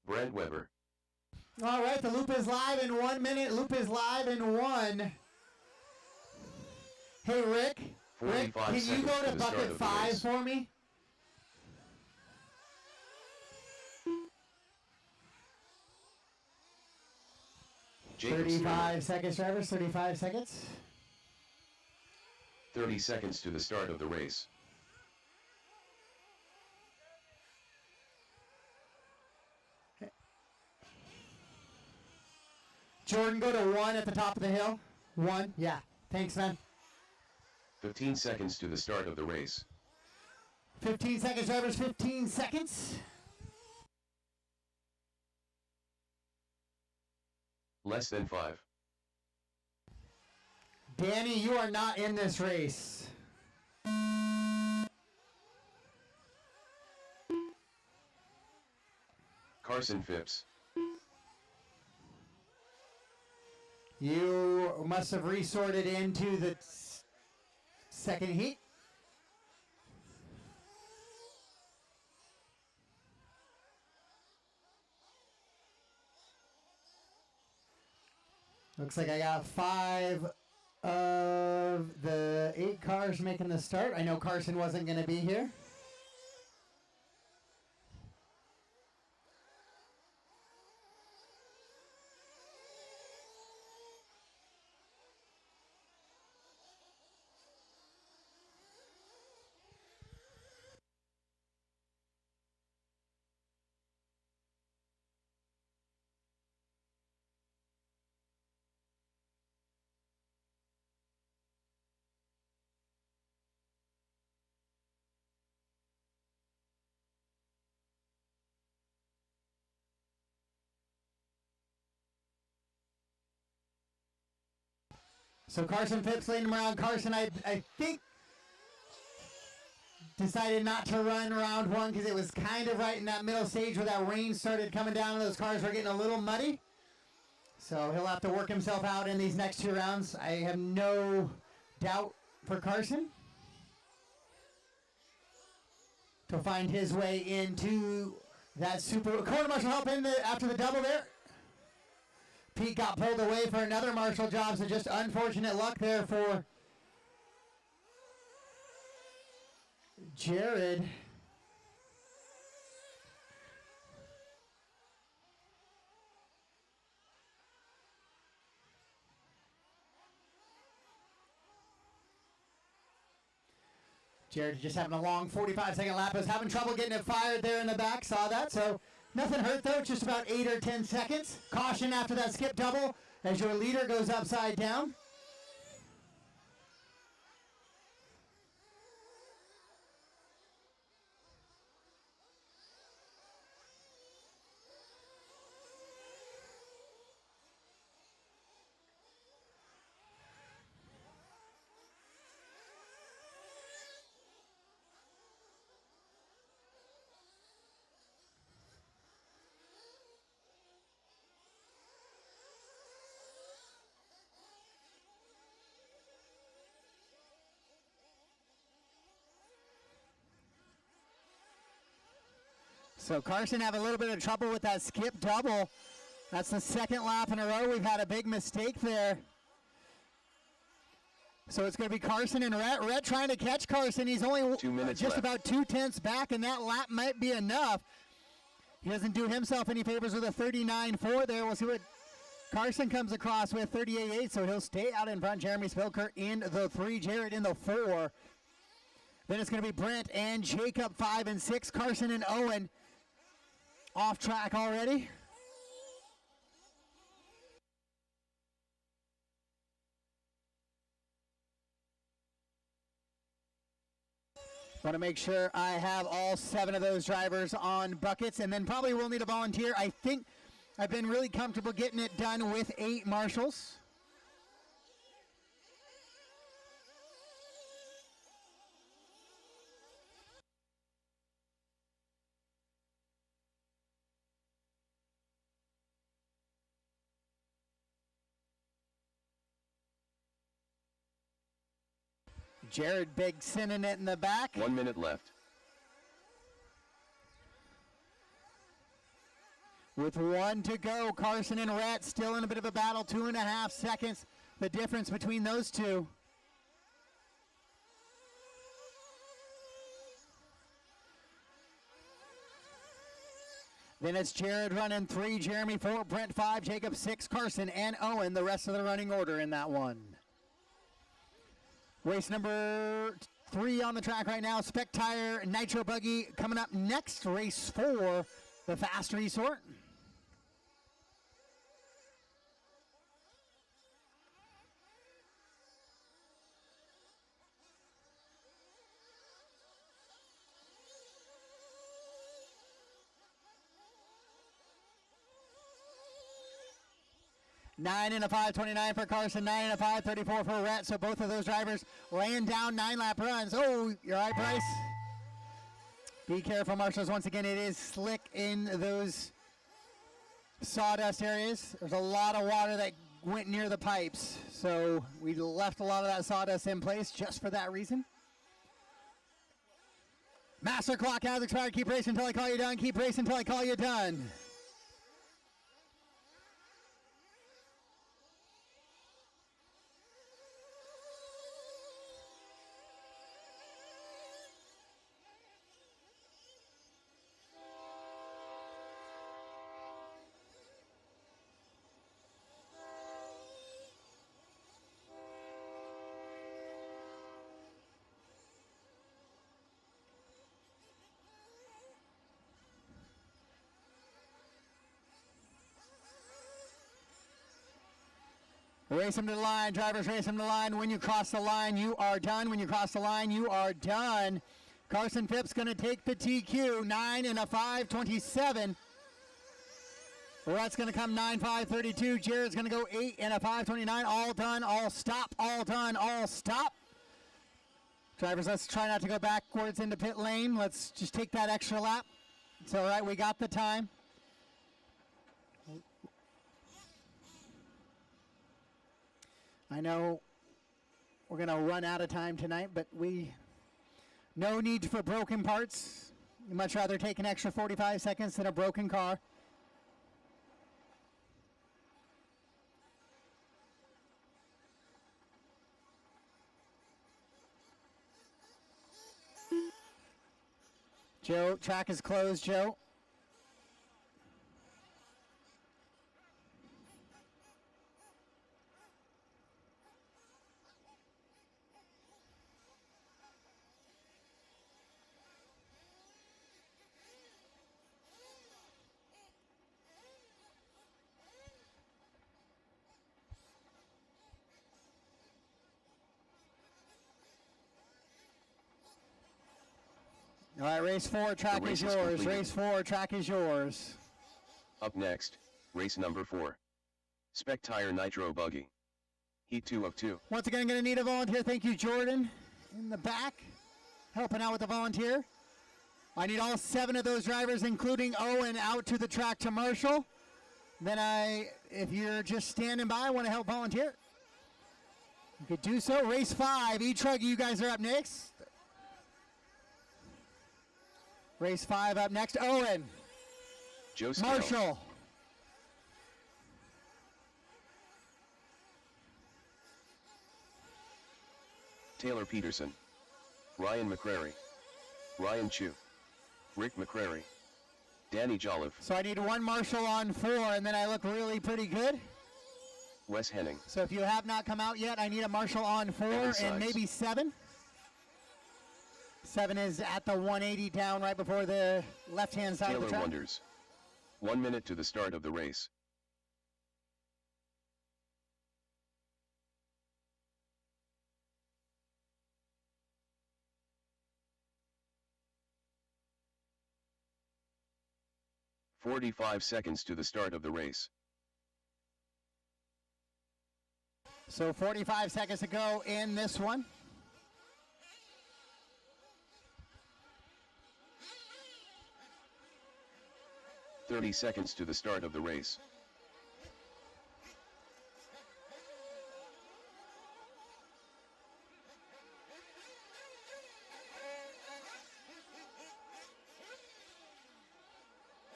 Brent Weber. All right, the loop is live in 1 minute. Loop is live in 1. Hey, Rick, can you go to bucket 5 for me? Jacob 35 seconds, drivers, 35 seconds. 30 seconds to the start of the race. Jordan, go to 1 at the top of the hill. 1, yeah. Thanks, man. 15 seconds to the start of the race. 15 seconds, drivers, 15 seconds. Less than 5. Danny, you are not in this race. Carson Phipps. You must have resorted into the second heat. Looks like I got 5 of the 8 cars making the start. I know Carson wasn't going to be here. So Carson Phipps leading him around. Carson, I think, decided not to run round one because it was kind of right in that middle stage where that rain started coming down and those cars were getting a little muddy. So he'll have to work himself out in these next 2 rounds. I have no doubt for Carson to find his way into that super. Corner marshal help in after the double there. Pete got pulled away for another marshal job, so just unfortunate luck there for Jared. Jared just having a long 45-second lap. Was having trouble getting it fired there in the back. Saw that. So nothing hurt, though. Just about 8 or 10 seconds. Caution after that skip double as your leader goes upside down. So Carson have a little bit of trouble with that skip double. That's the 2nd lap in a row. We've had a big mistake there. So it's going to be Carson and Rhett. Rhett trying to catch Carson. He's only 2 minutes just left. about 2/10 back, and that lap might be enough. He doesn't do himself any favors with a 39.4 there. We'll see what Carson comes across with, 38.8, so he'll stay out in front. Jeremy Spilker in the 3, Jared in the 4. Then it's going to be Brent and Jacob 5 and 6. Carson and Owen off track already. Want to make sure I have all 7 of those drivers on buckets, and then probably we'll need a volunteer. I think I've been really comfortable getting it done with 8 marshals. Jared Big sending it in the back. 1 minute left. With 1 to go, Carson and Rhett still in a bit of a battle. 2.5 seconds, the difference between those two. Then it's Jared running 3, Jeremy 4, Brent 5, Jacob 6, Carson and Owen, the rest of the running order in that one. Race number 3 on the track right now. Spec Tire Nitro Buggy coming up next. Race 4, the Fast Resort. Nine and a 5:29 for Carson, 9 and a 5:34 for Rhett. So both of those drivers laying down 9-lap runs. Oh, you're right, Bryce. Be careful, marshals. Once again, it is slick in those sawdust areas. There's a lot of water that went near the pipes. So we left a lot of that sawdust in place just for that reason. Master clock has expired. Keep racing until I call you done. Keep racing until I call you done. Race them to the line. Drivers race them to the line. When you cross the line, you are done. When you cross the line, you are done. Carson Phipps going to take the TQ. 9 and a 5:27. Well, that's going to come 9.532. Jared's going to go 8 and a 5.29. All done, all stop, all done, all stop. Drivers, let's try not to go backwards into pit lane. Let's just take that extra lap. It's all right, we got the time. I know we're going to run out of time tonight, but no need for broken parts. You'd much rather take an extra 45 seconds than a broken car. Joe, track is closed, Joe. All right, race 4, track is yours. Completed. Race 4, track is yours. Up next, race number 4. Spec Tire Nitro Buggy. Heat 2 of 2. Once again, going to need a volunteer. Thank you, Jordan, in the back, helping out with the volunteer. I need all 7 of those drivers, including Owen, out to the track to Marshall. Then if you're just standing by, want to help volunteer, you could do so. Race 5, E-Trug, you guys are up next. Race 5 up next, Owen. Joe Scales. Marshall. Taylor Peterson. Ryan McCrary. Ryan Chu. Rick McCrary. Danny Jolliffe. So I need 1 Marshall on 4, and then I look really pretty good. Wes Henning. So if you have not come out yet, I need a Marshall on 4 and maybe 7. 7 is at the 180 down right before the left-hand side of the Taylor track. Wonders. 1 minute to the start of the race. "45 seconds to the start of the race. So 45 seconds to go in this one. "30 seconds to the start of the race.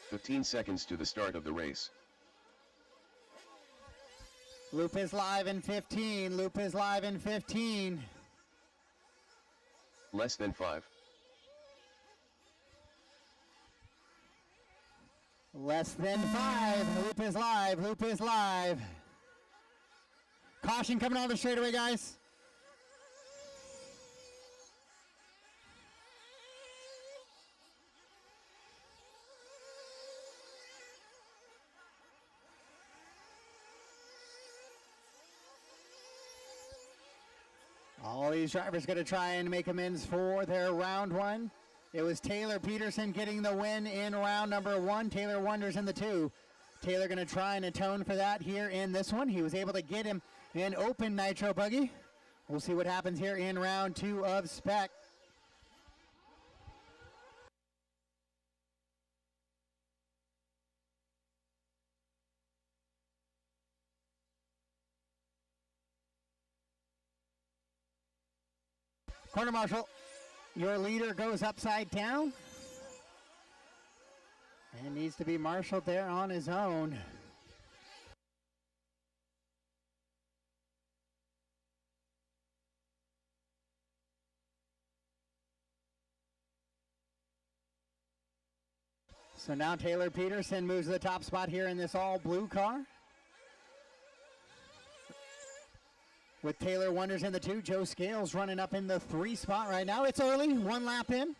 "15 seconds to the start of the race. Loop is live in 15. Loop is live in 15. Less than 5. Less than 5. Loop is live. Loop is live. Caution coming on the straightaway, guys. All these drivers going to try and make amends for their round 1. It was Taylor Peterson getting the win in round number 1. Taylor Wonders in the 2. Taylor going to try and atone for that here in this one. He was able to get him an open nitro buggy. We'll see what happens here in round 2 of Spec. Corner marshal, your leader goes upside down and needs to be marshaled there on his own. So now Taylor Peterson moves to the top spot here in this all blue car. With Taylor Wonders in the 2, Joe Scales running up in the 3 spot right now. It's early, 1 lap in.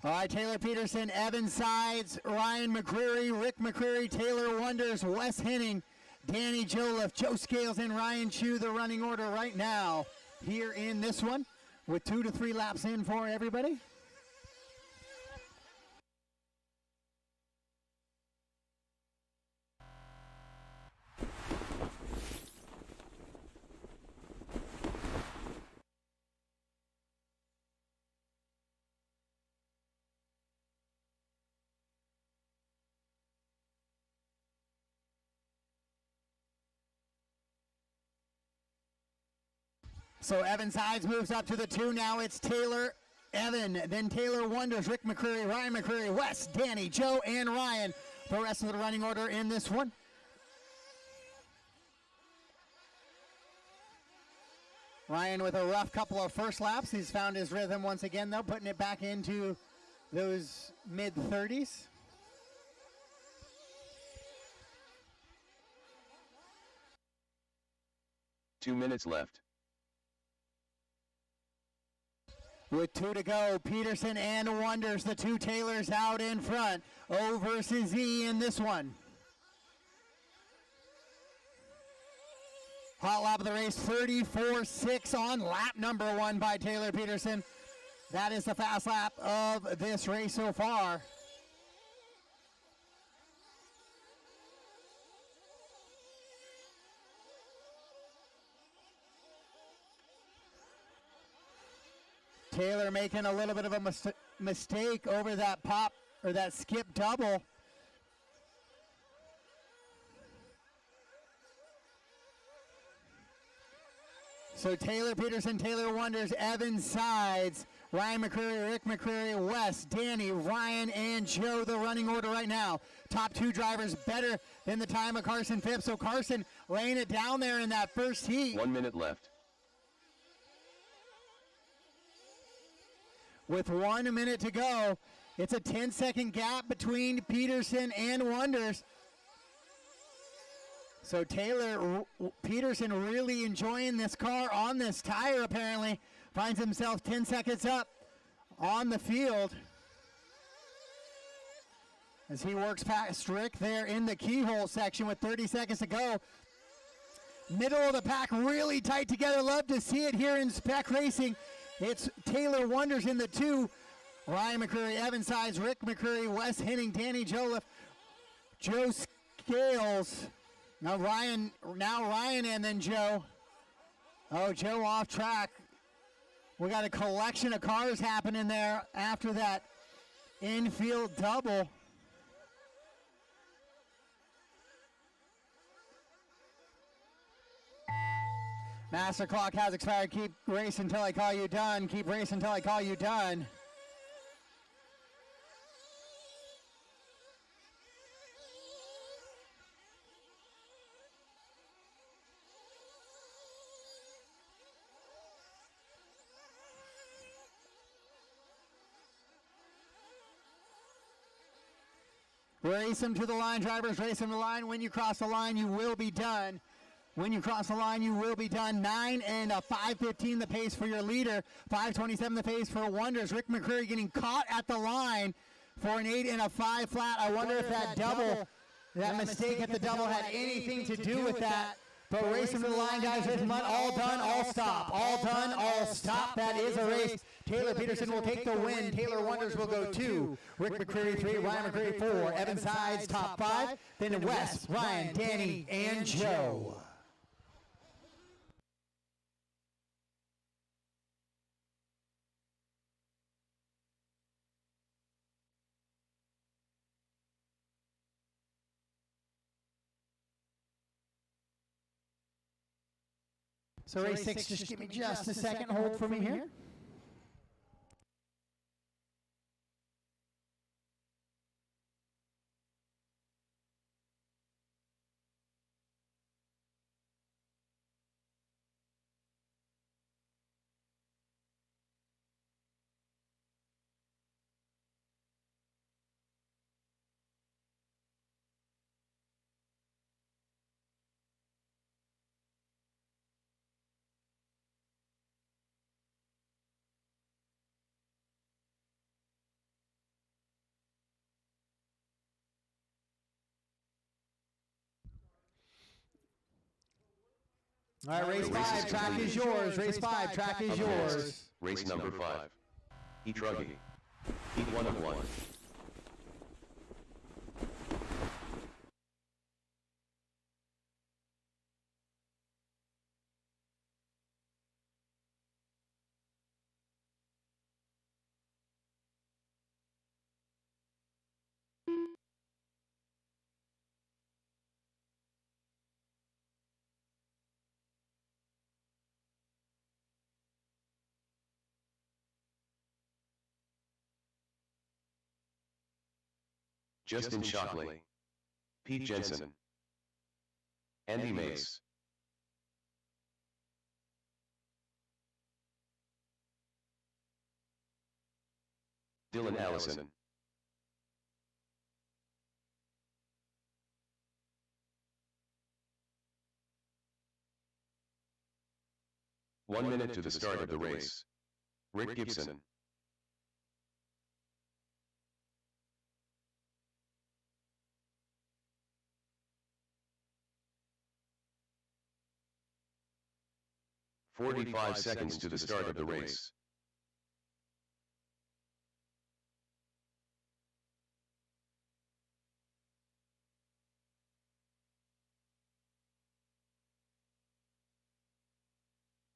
All right, Taylor Peterson, Evan Sides, Ryan McCreary, Rick McCreary, Taylor Wonders, Wes Henning, Danny Joliffe, Joe Scales, and Ryan Chu, the running order right now here in this one with 2 to 3 laps in for everybody. So Evan Sides moves up to the 2. Now it's Taylor, Evan, then Taylor Wonders, Rick McCreary, Ryan McCreary, Wes, Danny, Joe, and Ryan. The rest of the running order in this one. Ryan with a rough couple of first laps. He's found his rhythm once again, though, putting it back into those mid-30s. Two minutes left. With 2 to go, Peterson and Wonders, the 2 Taylors out in front. O versus E in this one. Hot lap of the race, 34.6 on lap number 1 by Taylor Peterson. That is the fast lap of this race so far. Taylor making a little bit of a mistake over that pop or that skip double. So Taylor Peterson, Taylor Wonders, Evan Sides, Ryan McCreary, Rick McCreary, Wes, Danny, Ryan, and Joe, the running order right now. Top 2 drivers better than the time of Carson Phipps. So Carson laying it down there in that first heat. 1 minute left. With 1 minute to go, it's a 10-second gap between Peterson and Wonders. So Taylor Peterson really enjoying this car on this tire apparently. Finds himself 10 seconds up on the field as he works past Rick there in the keyhole section with 30 seconds to go. Middle of the pack really tight together. Love to see it here in spec racing. It's Taylor Wonders in the 2. Ryan McCreary, Evan Sides, Rick McCreary, Wes Henning, Danny Joliffe, Joe Scales. Now Ryan, and then Joe. Oh, Joe off track. We got a collection of cars happening there after that infield double. Master clock has expired. Keep racing until I call you done. Keep racing until I call you done. Race them to the line, drivers. Race them to the line. When you cross the line, you will be done. When you cross the line, you will be done. 9 and a 5:15 the pace for your leader. 5:27 the pace for Wonders. Rick McCreary getting caught at the line for an 8 and a 5 flat. I wonder if that double, that mistake at the double had anything to do with that. But racing to the line, guys. All done, all stop. All done, all stop. That is a race. Taylor Peterson will take the win. Taylor Wonders will go 2. Rick McCreary 3. Ryan McCreary 4. Evan Sides top 5. Then Wes, Ryan, Danny, and Joe. So race 6, just give me just a second. Hold for me here. All right, race 5, track is yours. Race 5, track is yours. Race number 5. Heat Rugby. Heat 1 of 1. Justin Shockley, Pete Jensen, Andy Mace, Dylan Allison, "1 minute to the start of the race. Rick Gibson. "45 seconds to the start of the race.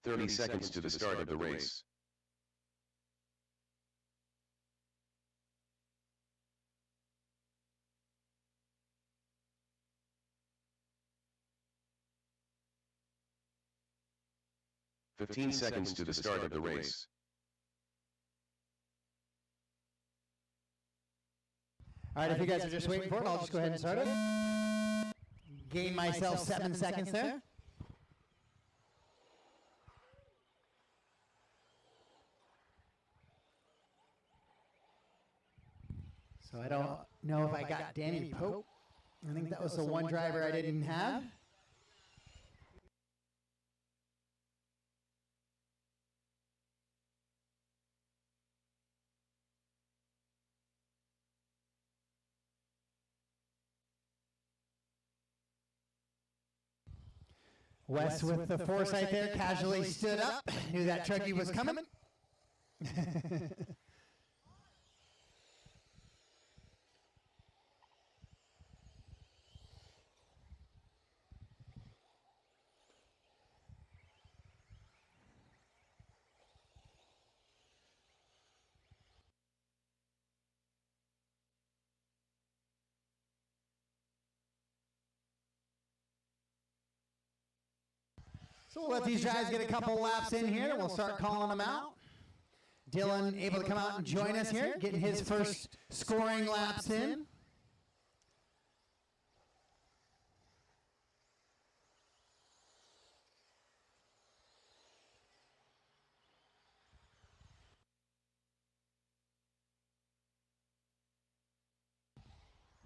"30 seconds to the start of the race. "15 seconds to the start of the race. All right, if you guys are just waiting for it, I'll just go ahead and start it. Gain myself 7 seconds there. So I don't know if I got Danny Pope. I think that was the one driver I didn't have. Wes with the foresight there casually stood up, knew that truckie was coming. So we'll let these guys get a couple laps in here, and we'll start calling them out. Dylan able to come out and join us here, getting his first scoring laps in.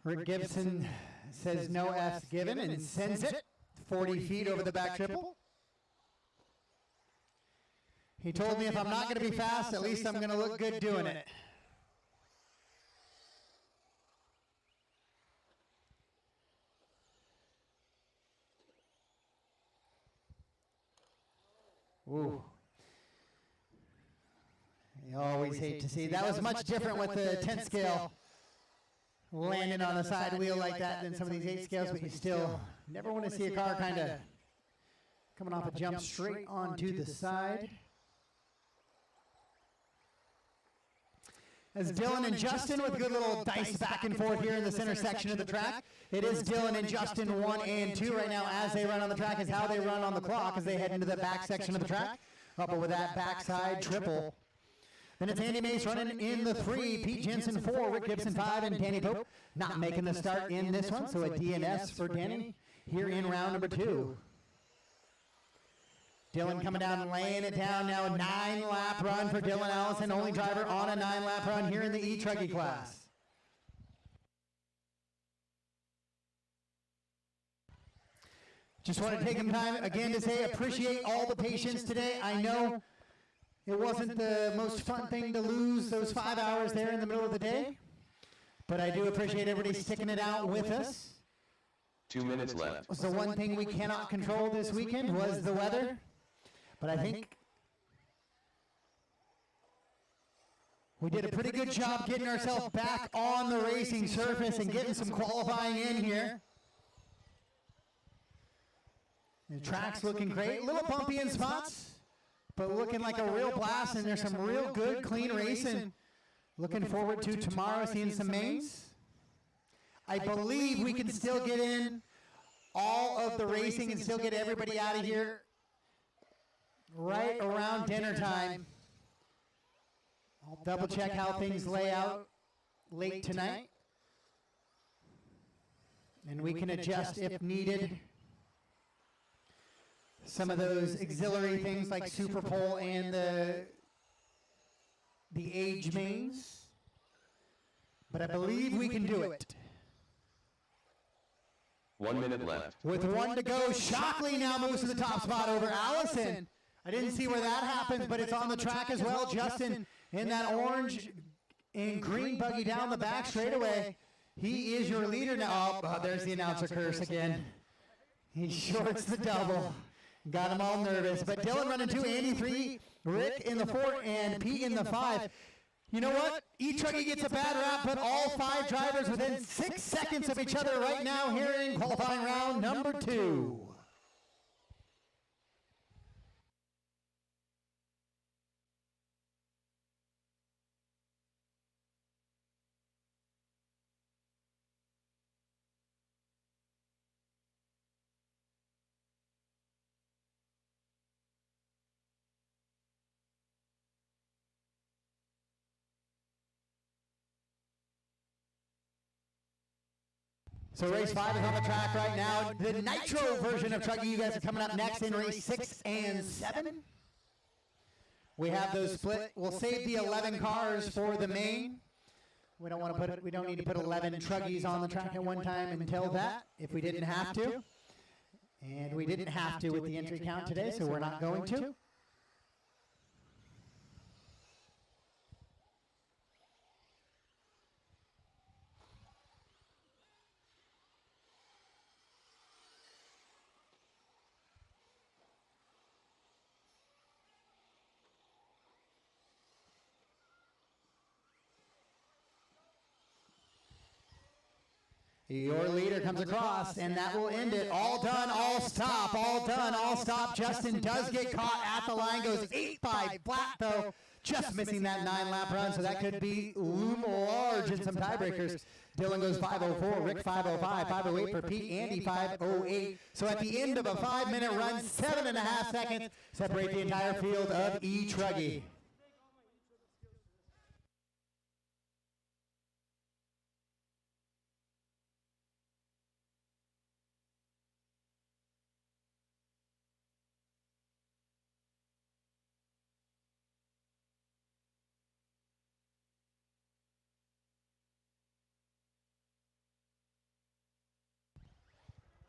Rick Gibson says no F's given and sends it 40 feet over the back triple. He told me if I'm not going to be fast, at least I'm going to look good doing it. Ooh. You always hate to see. That was much different with the 10 scale landing on the side wheel like that than some of these 8 scales, but you still never want to see a car kind of coming off a jump straight onto the side. As Dylan and Justin with a good little dice back and forth here in the center section of the track. It is Dylan and Justin 1 and 2 right now as they run on the track, is how they run on the clock as they head into the back section of the track. Up with that backside triple. Then it's Andy Mace running in the 3, Pete Jensen 4, Rick Gibson 5, and Danny Pope not making the start in this one. So a DNS for Danny here in round number 2. Dylan coming down and laying it down now. A 9-lap run for Dylan Allison, only driver on a 9-lap run here in the E-Truckie class. Just want to take some time again to say appreciate all the patience today. I know it wasn't the most fun thing to lose those 5 hours there in the middle of the day, but I do appreciate everybody sticking it out with us. 2 minutes left. Was the one thing we cannot control this weekend was the weather. But I think we did a pretty good job getting ourselves back on the racing surface and getting some qualifying in here. The track's looking great. A little bumpy in spots, but looking like a real blast, and there's some real good, clean racing. Looking forward to tomorrow seeing some mains. I believe we can still get in all of the racing and still get everybody out of here right around dinner time. I'll double check how things lay out late tonight. And we can adjust if needed. Some of those auxiliary things like Super Pole and the age mains. But I believe we can do it. 1 minute left. With 1 to go, Shockley now moves to the top spot over Allison. I didn't see where that happens, but it's on the track as well. Justin in that orange and green buggy down the back straightaway. He is your leader now. Oh, there's the announcer curse again. He shorts the double. Got them all nervous. But Dylan running 2, Andy 3, Rick in the 4, and Pete in the 5. You know what? E-Truckie gets a bad rap, but all 5 drivers within 6 seconds of each other right now here in qualifying round number 2. So race 5 is on the track right now. The Nitro version of Truckee, you guys are coming up next in race 6 and 7. We have those split. We'll save the 11 cars for the main. We don't want to put. We don't need to put 11 Truggies on the track at one time until that, if we didn't have to. And we didn't have to with the entry count today, so we're not going to. Your leader comes across, and that will end it. All done, all stop, all done, all stop. Justin does get caught at the line, goes 8-5 flat, though. Just missing that 9-lap run, so that could be loom large in some tiebreakers. Dylan goes 5:04, Rick 5:05, 5:08 for Pete, Andy 5:08. So at the end of a 5-minute run, 7.5 seconds separate the entire field of E-Truckee.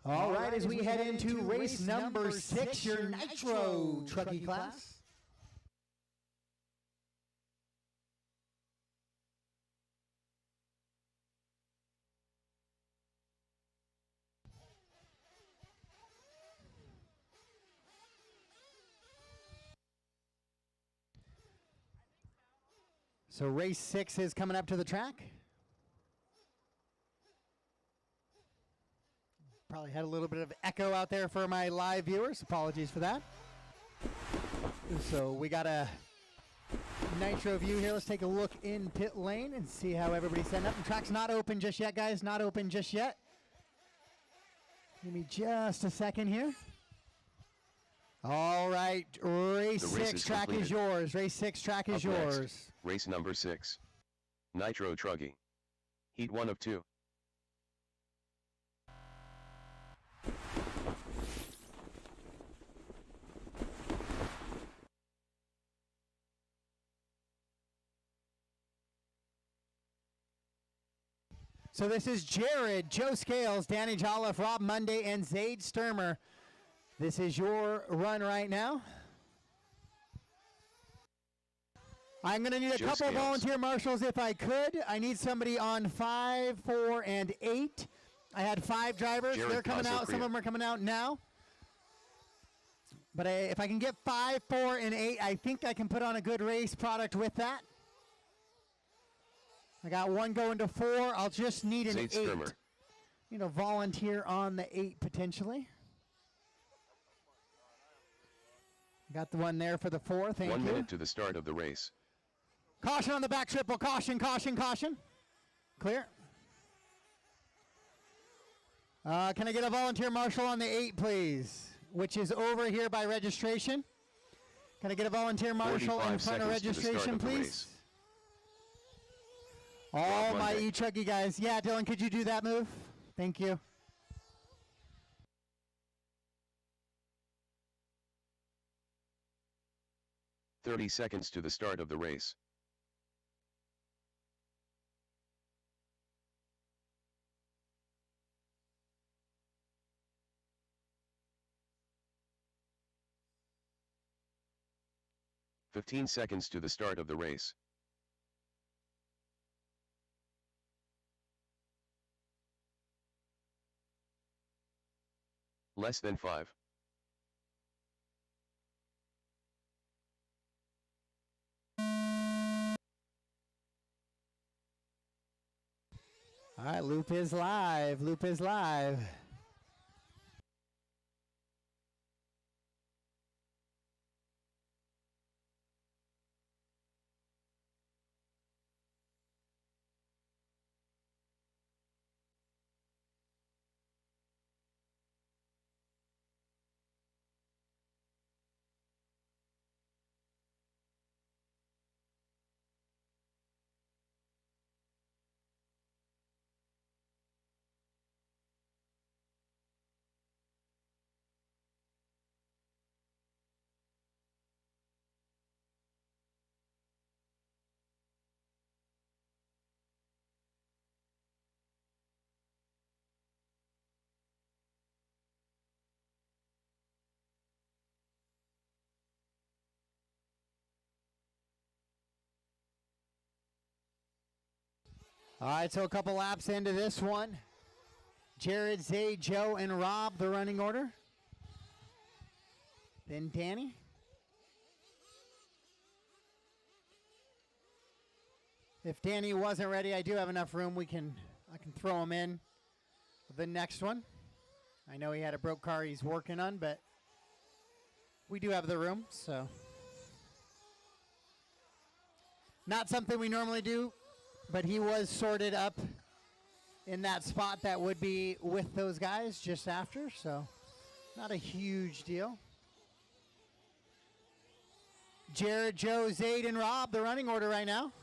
All right, as we head into race number 6, your Nitro Truckee class. So race 6 is coming up to the track. Probably had a little bit of echo out there for my live viewers. Apologies for that. So we got a Nitro view here. Let's take a look in pit lane and see how everybody's setting up. The track's not open just yet, guys. Not open just yet. Give me just a second here. All right, race 6 track is yours. Race 6 track is yours. Next, race number 6. Nitro Truckee. Heat 1 of 2. So this is Jared, Joe Scales, Danny Jolliffe, Rob Monday, and Zaid Sturmer. This is your run right now. I'm going to need a couple of volunteer marshals if I could. I need somebody on 5, 4, and 8. I had 5 drivers. Jared They're coming Paso out. Some of Crea. them are coming out now. But if I can get 5, 4, and 8, I think I can put on a good race product with that. I got 1 going to 4. I'll just need an 8. Skirmer. You know, volunteer on the 8 potentially. Got the one there for the 4. Thank you. 1 minute to the start of the race. Caution on the back triple. Caution, caution, caution. Clear. Can I get a volunteer marshal on the 8, please? Which is over here by registration. Can I get a volunteer marshal in 45 front of seconds to the start registration, of the please? race. All Rob my Monday. e-trucky guys. Yeah, Dylan, could you do that move? Thank you. "30 seconds to the start of the race. "15 seconds to the start of the race. Less than 5. All right, loop is live. Loop is live. All right, so a couple laps into this one. Jared, Zay, Joe, and Rob, the running order. Then Danny. If Danny wasn't ready, I do have enough room. I can throw him in the next one. I know he had a broke car he's working on, but we do have the room, so. Not something we normally do, but he was sorted up in that spot that would be with those guys just after, so not a huge deal. Jared, Joe, Zaid, and Rob, the running order right now.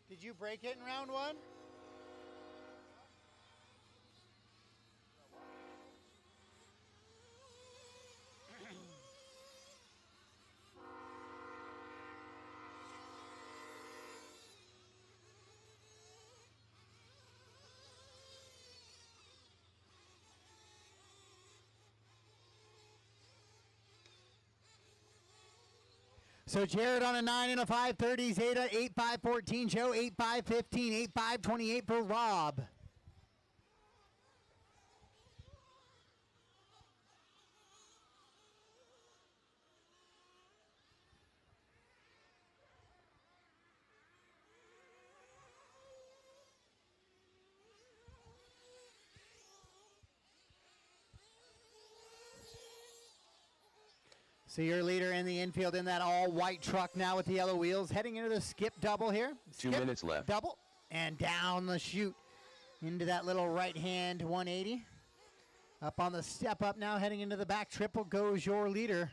Did you break it in round 1? So Jared on a 9 and a 5:30, Zeta 8.5.14, Joe 8.5.15, 8.5.28 for Rob. So your leader in the infield in that all-white truck now with the yellow wheels, heading into the skip double here. 2 Skip, minutes left. Double, and down the chute into that little right-hand 180. Up on the step up now, heading into the back triple goes your leader.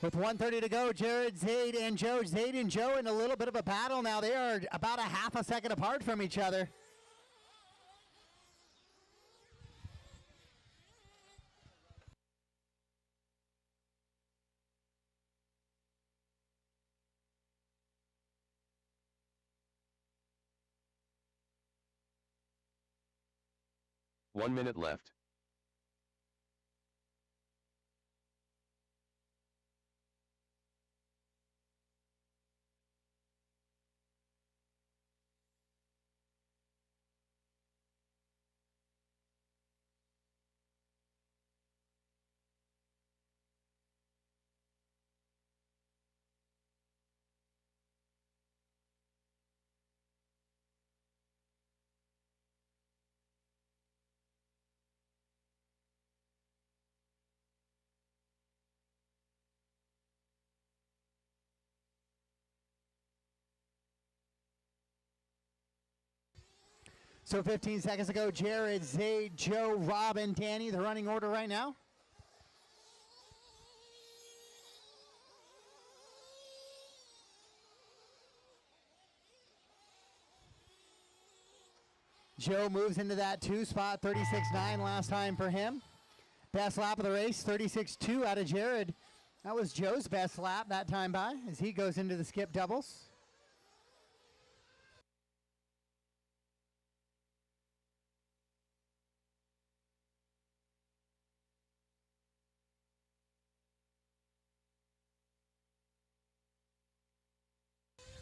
With 1:30 to go, Jared, Zaid, and Joe. Zaid and Joe in a little bit of a battle now. They are about a half a second apart from each other. One minute left. So 15 seconds ago, Jared, Zaid, Joe, Rob, and Danny, the running order right now. Joe moves into that 2 spot, 36.9 last time for him. Best lap of the race, 36.2 out of Jared. That was Joe's best lap that time by as he goes into the skip doubles.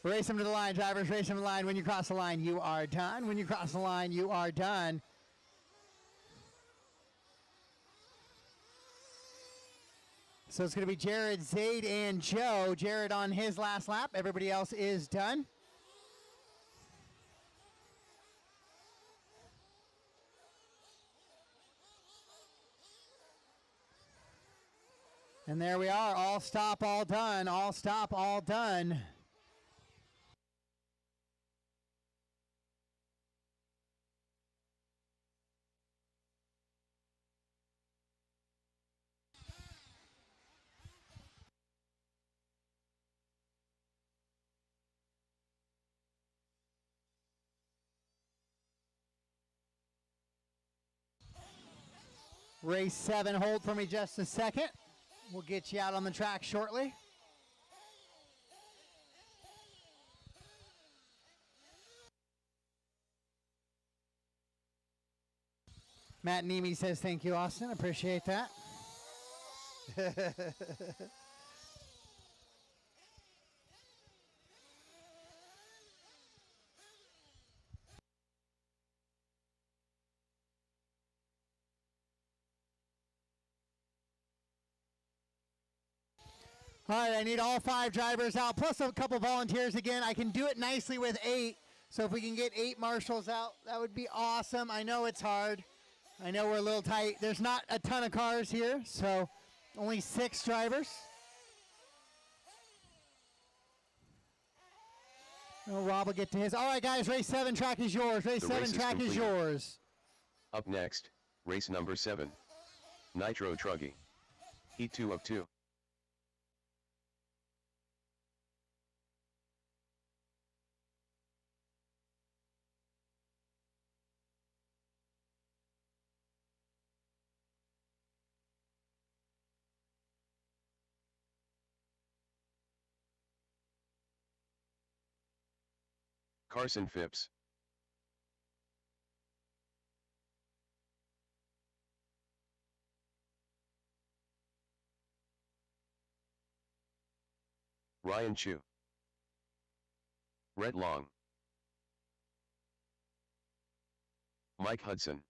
Race them to the line, drivers. Race them to the line. When you cross the line, you are done. When you cross the line, you are done. So it's going to be Jared, Zaid, and Joe. Jared on his last lap. Everybody else is done. And there we are. All stop, all done. All stop, all done. Race 7, hold for me just a second. We'll get you out on the track shortly. Matt Nemi says, thank you, Austin. Appreciate that. All right, I need all 5 drivers out, plus a couple volunteers again. I can do it nicely with 8, so if we can get 8 marshals out, that would be awesome. I know it's hard. I know we're a little tight. There's not a ton of cars here, so only 6 drivers. Oh, Rob will get to his. All right, guys, race 7 track is yours. Race 7 track is yours. Up next, race number 7. Nitro Truggy. Heat 2 of 2. Carson Phipps. Ryan Chu. Rhett Long. Mike Hudson.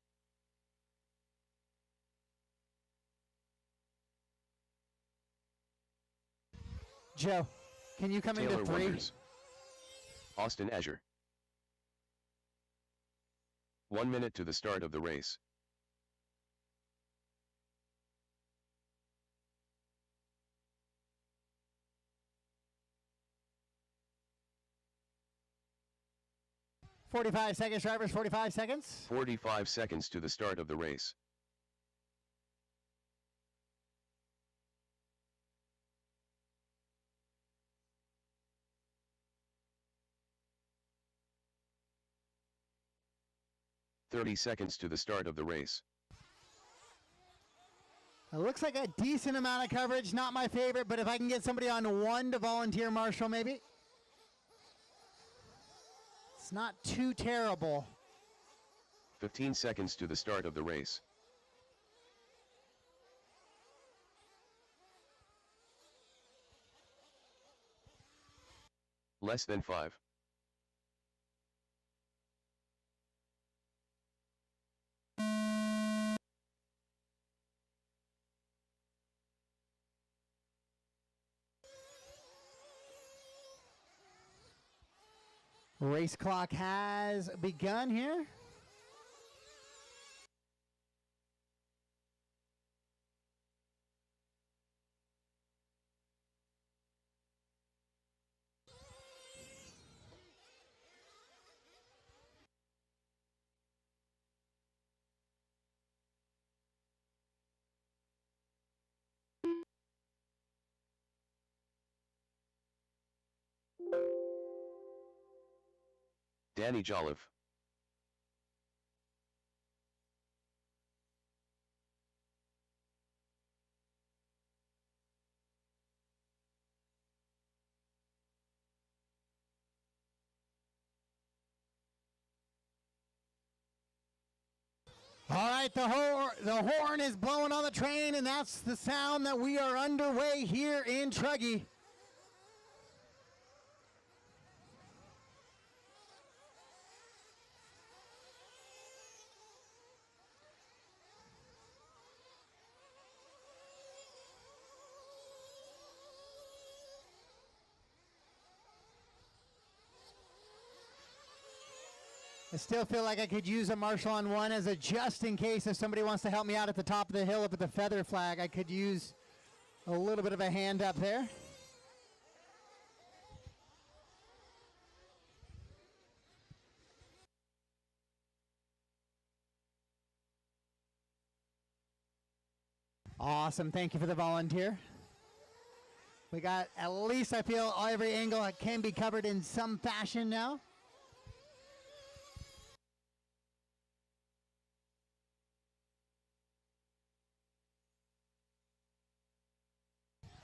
Joe, can you come Taylor into 3? Wonders. Austin Azure. 1 minute to the start of the race. $45 seconds, drivers, 45 seconds. 45 seconds to the start of the race. 30 seconds to the start of the race. It looks like a decent amount of coverage. Not my favorite, but if I can get somebody on one to volunteer marshal, maybe. It's not too terrible. 15 seconds to the start of the race. Less than 5. Race clock has begun here. Danny Jolliffe. All right, the horn is blowing on the train, and that's the sound that we are underway here in Truggy. I still feel like I could use a marshal on one as a just in case if somebody wants to help me out at the top of the hill up at the feather flag. I could use a little bit of a hand up there. Awesome. Thank you for the volunteer. We got, at least I feel every angle can be covered in some fashion now.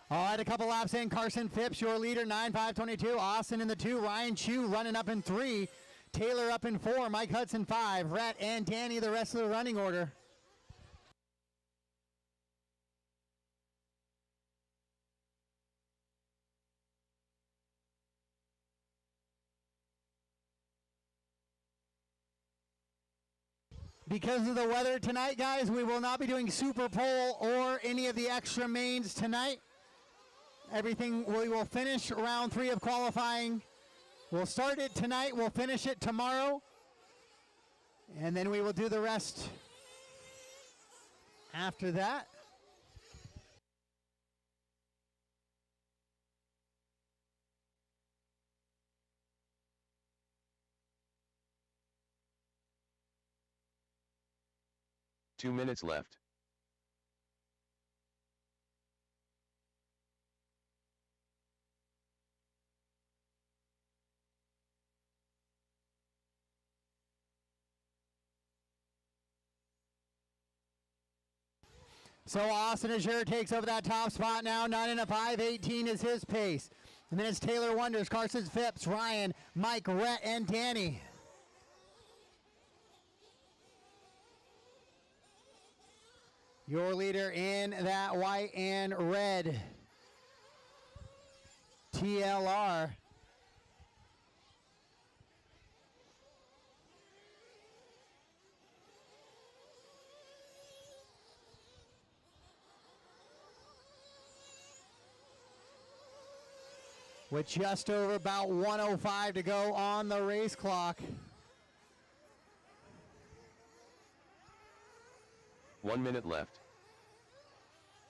All right, a couple laps in. Carson Phipps, your leader, 9.522. Austin in the 2. Ryan Chu running up in 3. Taylor up in 4. Mike Hudson 5. Rhett and Danny the rest of the running order. Because of the weather tonight, guys, we will not be doing Super Pole or any of the extra mains tonight. Everything, we will finish round 3 of qualifying. We'll start it tonight, we'll finish it tomorrow, and then we will do the rest after that. Two minutes left. So Austin Azure takes over that top spot now. 9 and a 5.18 is his pace. And then it's Taylor Wonders, Carson Phipps, Ryan, Mike, Rhett, and Danny. Your leader in that white and red TLR. With just over about 1:05 to go on the race clock. 1 minute left.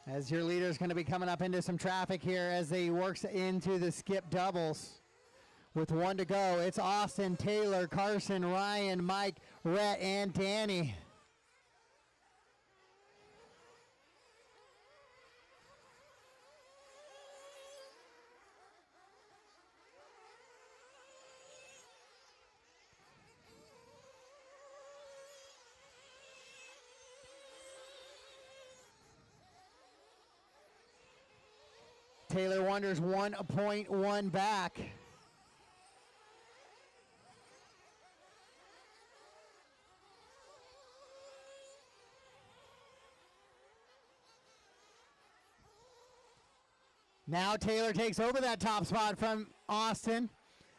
As your leader is going to be coming up into some traffic here as he works into the skip doubles. With 1 to go, it's Austin, Taylor, Carson, Ryan, Mike, Rhett, and Danny. Taylor Wonders 1.1 back. Now Taylor takes over that top spot from Austin,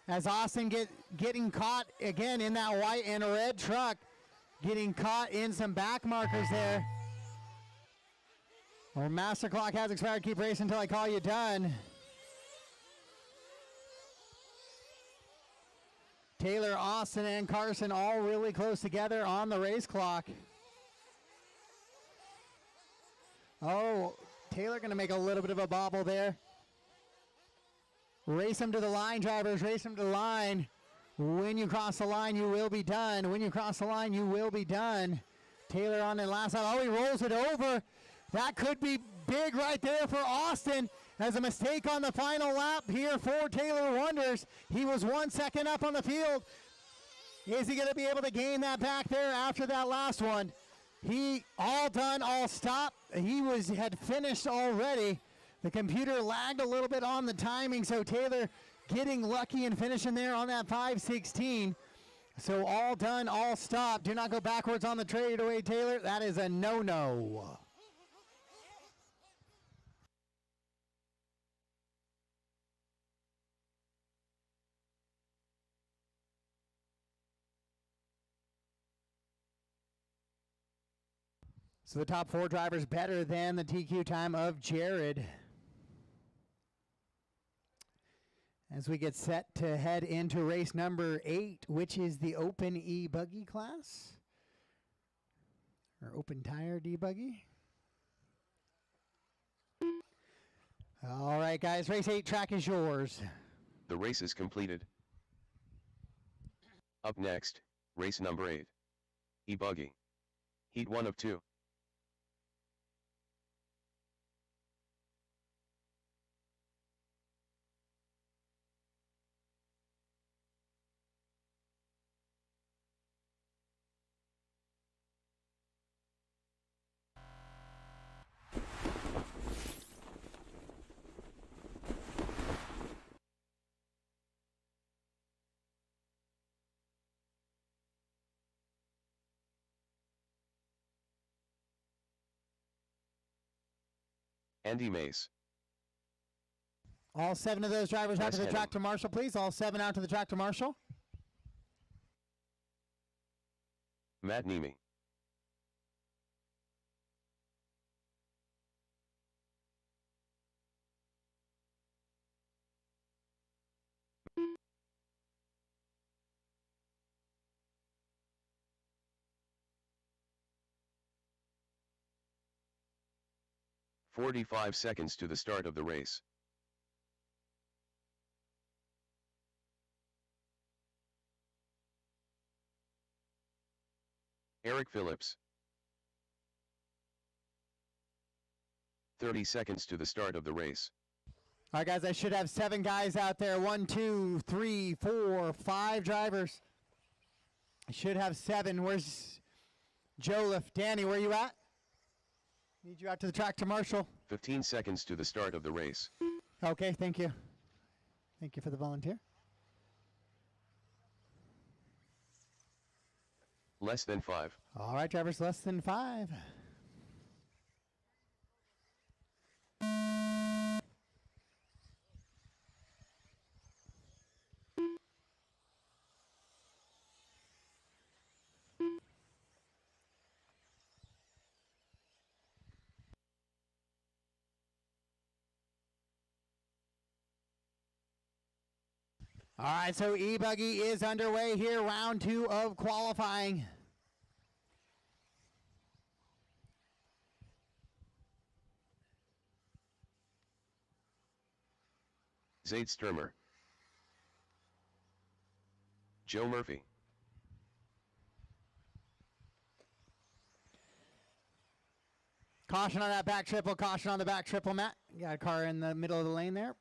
as Austin getting caught again in that white and red truck, getting caught in some back markers there. Our master clock has expired. Keep racing until I call you done. Taylor, Austin, and Carson all really close together on the race clock. Oh, Taylor going to make a little bit of a bobble there. Race him to the line, drivers. Race him to the line. When you cross the line, you will be done. When you cross the line, you will be done. Taylor on the last side. Oh, he rolls it over. That could be big right there for Austin. As a mistake on the final lap here for Taylor Wonders. He was 1 second up on the field. Is he going to be able to gain that back there after that last one? He all done, all stopped. He had finished already. The computer lagged a little bit on the timing, so Taylor getting lucky and finishing there on that 5:16. So all done, all stopped. Do not go backwards on the straightaway, Taylor. That is a no-no. So the top four drivers better than the TQ time of Jared. As we get set to head into race number 8, which is the open E-buggy class. Or open tire D-buggy. All right, guys, race 8 track is yours. The race is completed. Up next, race number 8. E-buggy. Heat 1 of 2. Andy Mace. All 7 of those drivers out to the track to marshal, please. All 7 out to the track to marshal. Matt Niemi. "45 seconds to the start of the race. Eric Phillips. 30 seconds to the start of the race. All right, guys, I should have 7 guys out there. 1, 2, 3, 4, 5 drivers. I should have 7. Where's Joliffe? Danny, where you at? Need you out to the track to marshal. 15 seconds to the start of the race. Okay, thank you. Thank you for the volunteer. Less than 5. All right, drivers, less than 5. All right, so E-buggy is underway here, round 2 of qualifying. Zaid Sturmer. Joe Murphy. Caution on that back triple, caution on the back triple, Matt. You got a car in the middle of the lane there.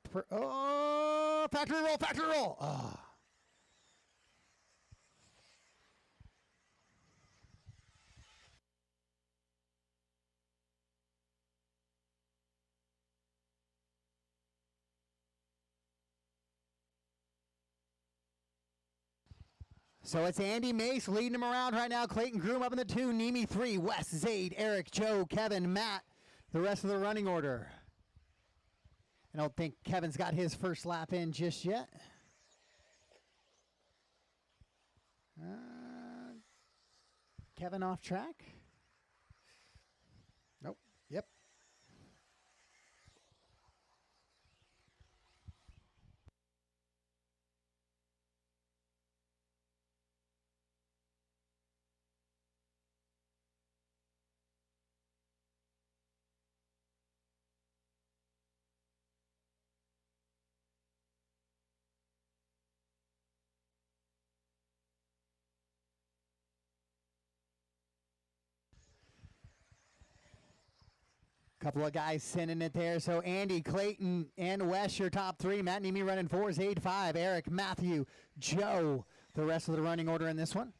Factory roll, factory roll. Oh. So it's Andy Mace leading him around right now. Clayton Groom up in the 2. Nemi 3. Wes, Zaid, Eric, Joe, Kevin, Matt. The rest of the running order. I don't think Kevin's got his first lap in just yet. Kevin off track. Nope. Yep. Couple of guys sending it there. So Andy, Clayton, and Wes, your top 3. Matt Nemi running 4, Zaid 5, Eric, Matthew, Joe. The rest of the running order in this one.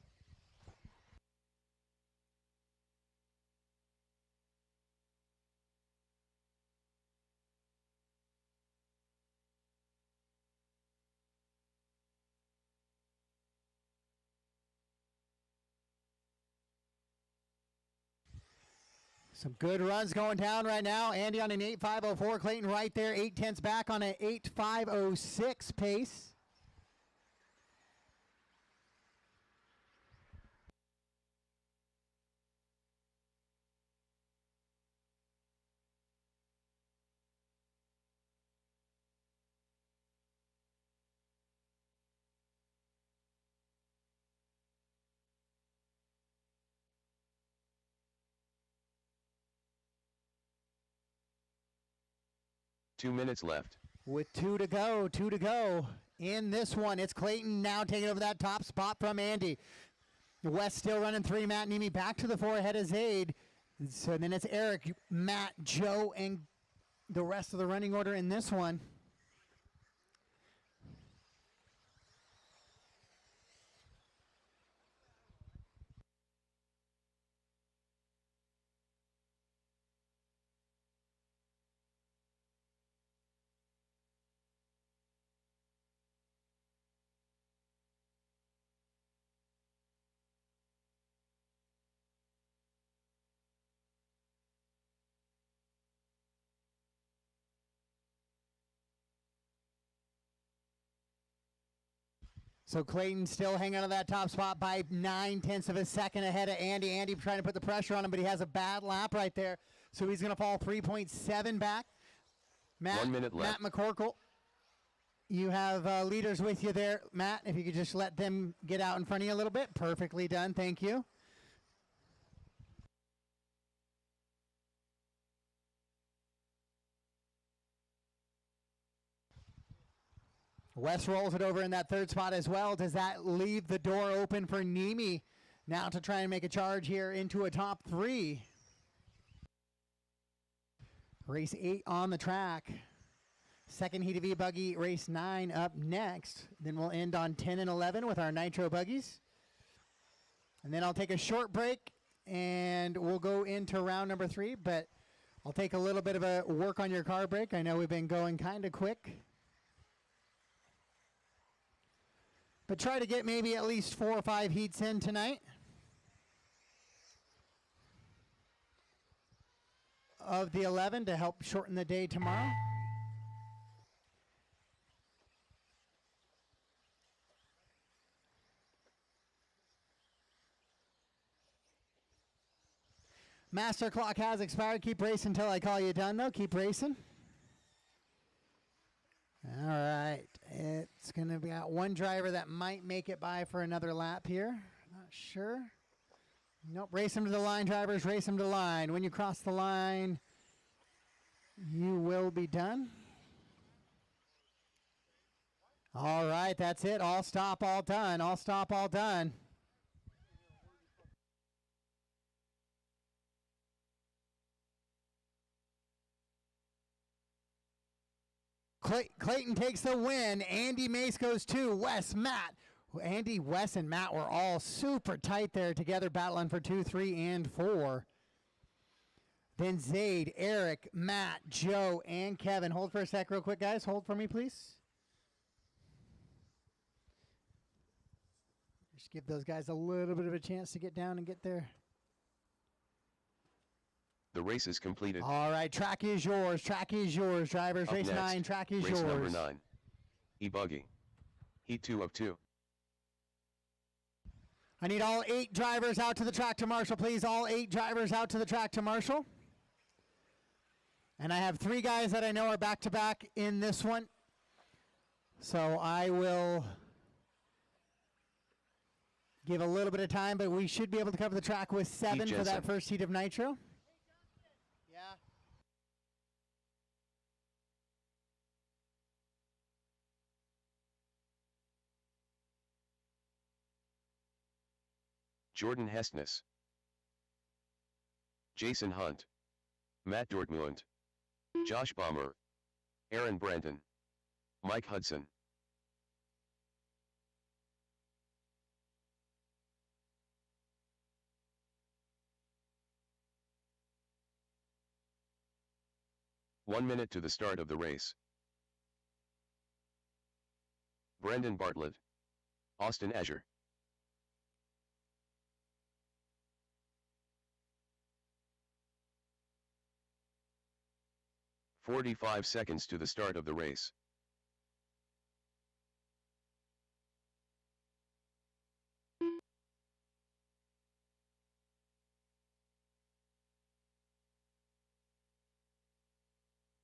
Some good runs going down right now. Andy on an 8.504. Clayton right there, 0.8 back on an 8.506 pace. Two minutes left. With 2 to go in this one. It's Clayton now taking over that top spot from Andy. West still running 3. Matt Nemi back to the 4 ahead of Zaid. So then it's Eric, Matt, Joe, and the rest of the running order in this one. So Clayton still hanging on that top spot by 0.9 of a second ahead of Andy. Andy trying to put the pressure on him, but he has a bad lap right there. So he's going to fall 3.7 back. 1 minute left. Matt McCorkle, you have leaders with you there. Matt, if you could just let them get out in front of you a little bit. Perfectly done. Thank you. Wes rolls it over in that 3rd spot as well. Does that leave the door open for Nemi now to try and make a charge here into a top 3? Race 8 on the track. Second heat of E-Buggy, race 9 up next. Then we'll end on 10 and 11 with our Nitro Buggies. And then I'll take a short break and we'll go into round number 3. But I'll take a little bit of a work on your car break. I know we've been going kind of quick. But try to get maybe at least 4 or 5 heats in tonight. Of the 11 to help shorten the day tomorrow. Master clock has expired. Keep racing until I call you done, though. Keep racing. All right. It's going to be one driver that might make it by for another lap here. Not sure. Nope. Race them to the line, drivers. Race them to the line. When you cross the line, you will be done. All right. That's it. All stop, all done. All stop, all done. Clayton takes the win. Andy Mace goes 2. Wes, Matt. Andy, Wes, and Matt were all super tight there together, battling for 2, 3, and 4. Then Zaid, Eric, Matt, Joe, and Kevin. Hold for a sec real quick, guys. Hold for me, please. There's Just give those guys a little bit of a chance to get down and get there. The race is completed. All right, track is yours. Track is yours, drivers. Up Race next, 9, track is race yours. number 9. E-Buggy. Heat 2 of 2. I need all 8 drivers out to the track to marshal, please. All 8 drivers out to the track to marshal. And I have 3 guys that I know are back-to-back in this one. So I will give a little bit of time, but we should be able to cover the track with 7 for that first heat of nitro. Yeah. Jordan Hestness. Jason Hunt. Matt Dortmund. Josh Baumer. Aaron Brandon. Mike Hudson. One minute to the start of the race. Brendan Bartlett. Austin Azure. "45 seconds to the start of the race.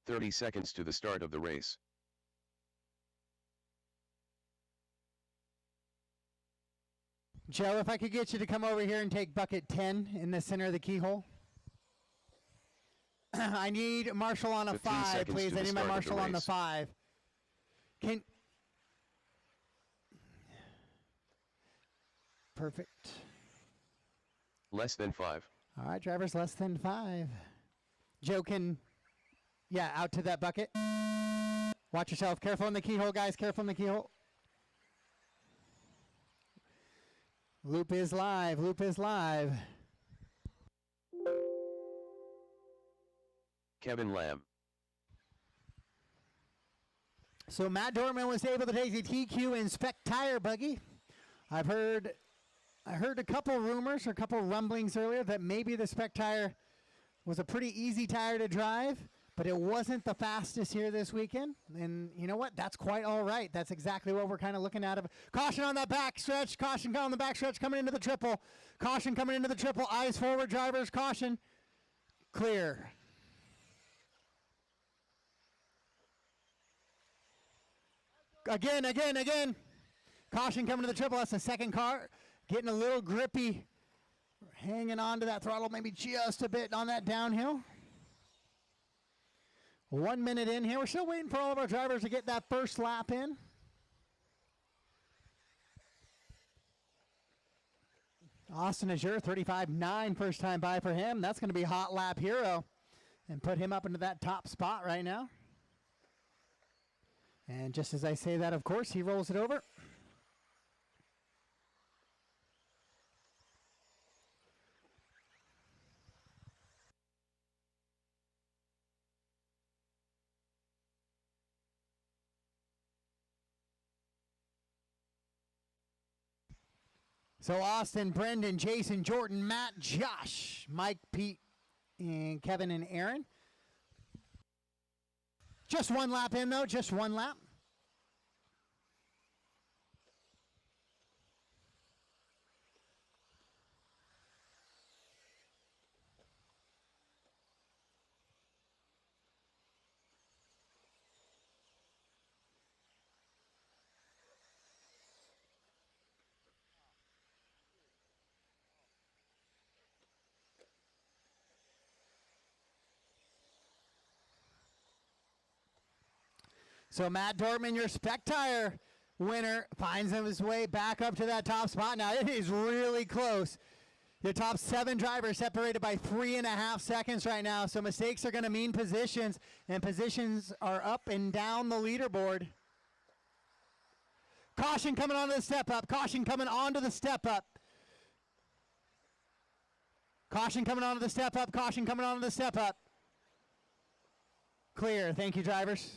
"30 seconds to the start of the race. Joe, if I could get you to come over here and take bucket 10 in the center of the keyhole. I need Marshall on a 5, please. I need my Marshall on the 5. Perfect. Less than 5. All right, drivers, less than 5. Joe can, out to that bucket. Watch yourself. Careful in the keyhole, guys. Careful in the keyhole. Loop is live. Loop is live. Kevin Lamb. So Matt Dortmund was able to take the TQ and spec tire buggy. I heard a couple rumors or a couple rumblings earlier that maybe the spec tire was a pretty easy tire to drive, but it wasn't the fastest here this weekend. And you know what? That's quite all right. That's exactly what we're kind of looking at. Caution on that back stretch. Caution on the back stretch coming into the triple. Caution coming into the triple. Eyes forward, drivers. Caution. Clear. Again. Caution coming to the triple. That's the second car. Getting a little grippy. Hanging on to that throttle maybe just a bit on that downhill. 1 minute in here. We're still waiting for all of our drivers to get that first lap in. Austin Azure, 35.9 first time by for him. That's going to be hot lap hero and put him up into that top spot right now. And just as I say that, of course, he rolls it over. So Austin, Brendan, Jason, Jordan, Matt, Josh, Mike, Pete, and Kevin and Aaron. Just one lap in, though. Just one lap. So Matt Dortmund, your spec tire winner, finds his way back up to that top spot. Now it is really close. The top 7 drivers separated by 3.5 seconds right now. So mistakes are going to mean positions, and positions are up and down the leaderboard. Caution coming onto the step up. Caution coming onto the step up. Caution coming onto the step up. Caution coming onto the step up. Clear. Thank you, drivers.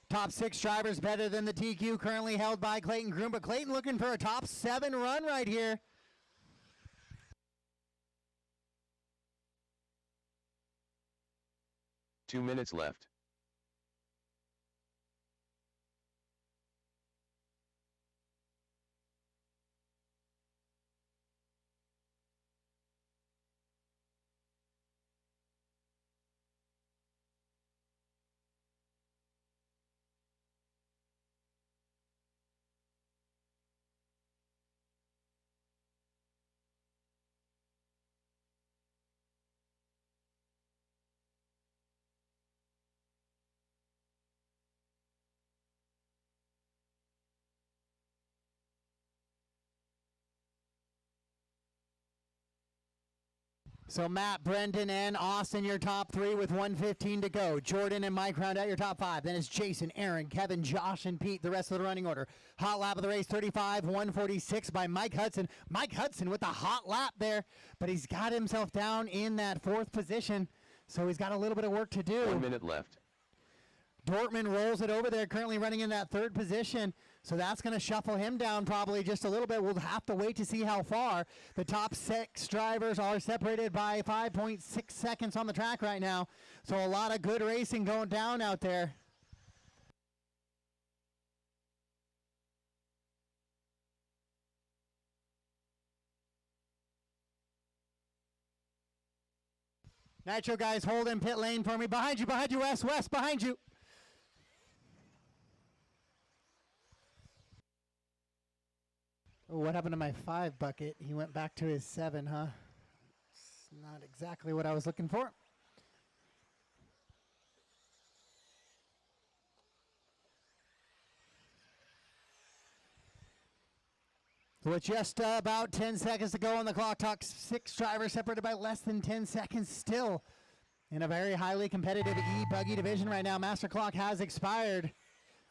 Top 6 drivers better than the TQ, currently held by Clayton Groom, but Clayton looking for a top 7 run right here. Two minutes left. So Matt, Brendan, and Austin, your top 3 with 1:15 to go. Jordan and Mike round out your top 5. Then it's Jason, Aaron, Kevin, Josh, and Pete, the rest of the running order. Hot lap of the race, 35:146 by Mike Hudson. Mike Hudson with a hot lap there, but he's got himself down in that 4th position, so he's got a little bit of work to do. 1 minute left. Dortmund rolls it over there, currently running in that 3rd position. So that's going to shuffle him down probably just a little bit. We'll have to wait to see how far. The top 6 drivers are separated by 5.6 seconds on the track right now. So a lot of good racing going down out there. Nitro guys, hold in pit lane for me. Behind you, Wes, behind you. Oh, what happened to my 5 bucket? He went back to his 7, huh? It's not exactly what I was looking for. With just about 10 seconds to go on the clock, top 6 drivers separated by less than 10 seconds still in a very highly competitive E-Buggy division right now. Master clock has expired.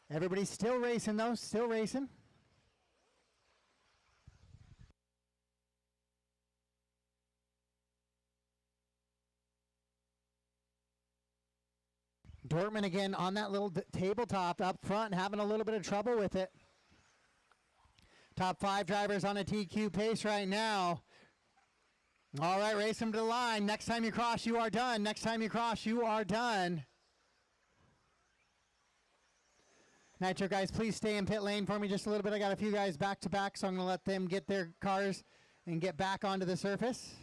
Everybody's still racing though, still racing. Dortmund again on that little tabletop up front, having a little bit of trouble with it. Top 5 drivers on a TQ pace right now. All right, race them to the line. Next time you cross, you are done. Next time you cross, you are done. Nitro guys, please stay in pit lane for me just a little bit. I got a few guys back to back, so I'm going to let them get their cars and get back onto the surface.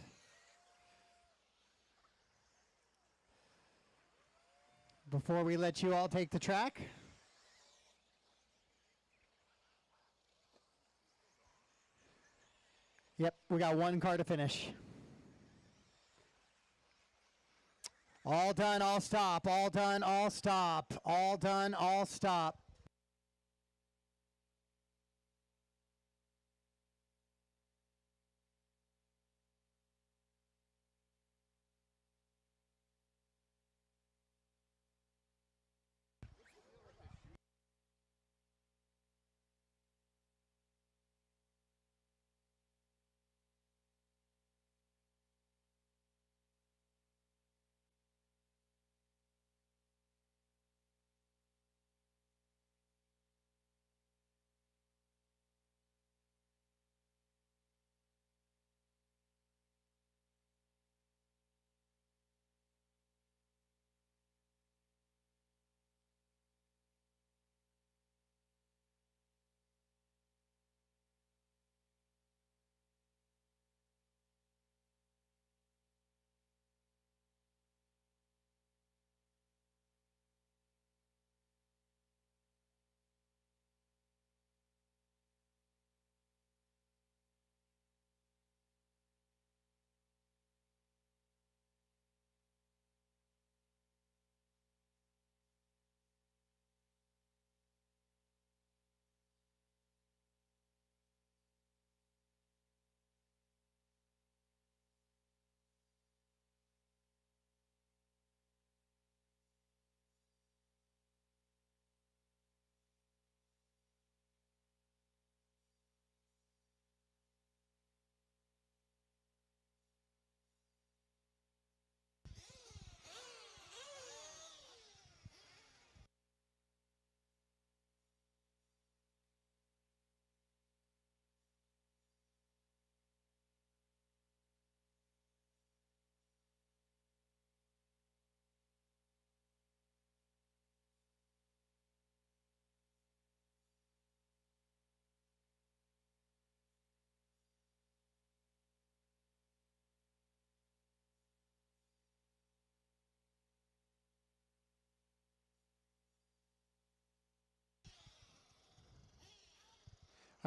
Before we let you all take the track. Yep, we got 1 car to finish. All done, all stop. All done, all stop. All done, all stop.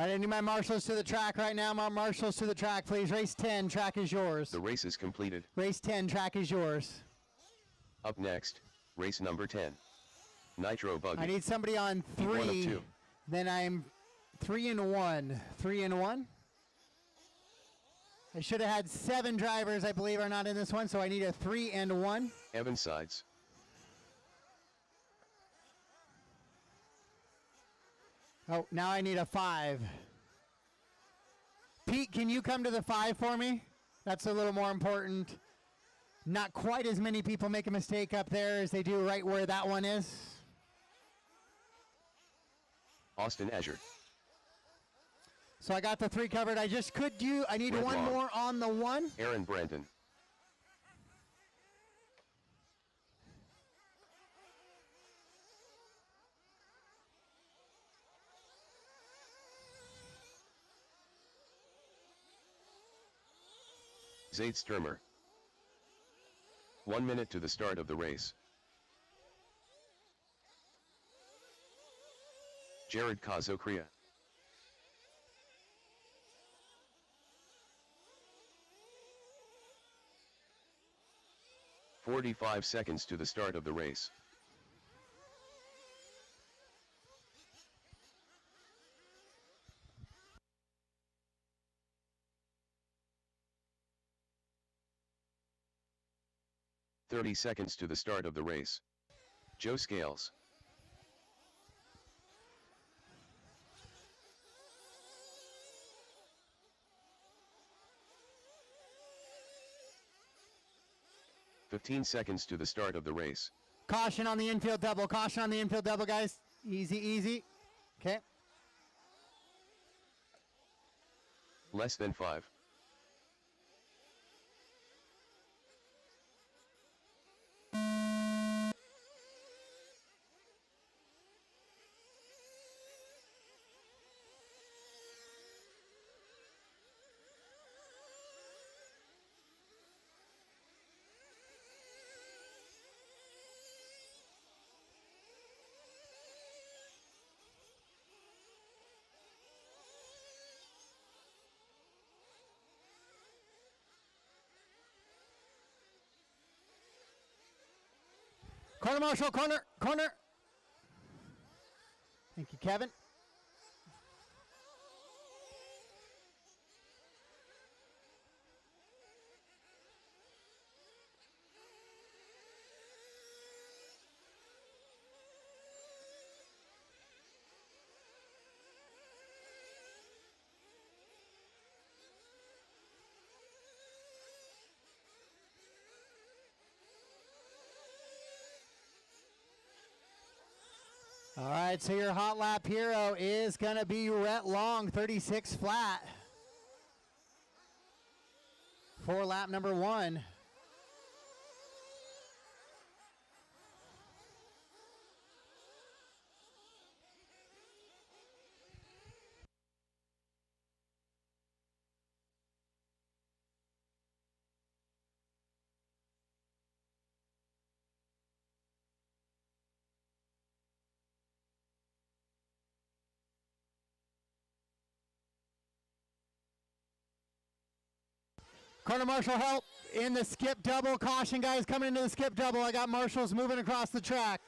All right, I need my marshals to the track right now. My marshals to the track, please. Race 10, track is yours. The race is completed. Race 10, track is yours. Up next, race number 10. Nitro Buggy. I need somebody on Heat 1 of 3. 2. Then I'm 3 and 1. 3 and 1. I should have had 7 drivers, I believe, are not in this one, so I need a 3 and 1. Evan sides. Oh, now I need a 5. Pete, can you come to the 5 for me? That's a little more important. Not quite as many people make a mistake up there as they do right where that one is. Austin Azure. So I got the 3 covered. I just could do, I need Red one Long. more on the 1. Aaron Brandon. Zaid Sturmer. 1 minute to the start of the race. Jared Kazokria. "45 seconds to the start of the race. "30 seconds to the start of the race. Joe Scales. "15 seconds to the start of the race. Caution on the infield double. Caution on the infield double, guys. Easy, easy. Okay. Less than 5. Corner marshal, corner, corner. Thank you, Kevin. All right, so your hot lap hero is going to be Rhett Long, 36 flat. For lap number 1. Corner marshal help in the skip double. Caution, guys, coming into the skip double. I got marshals moving across the track.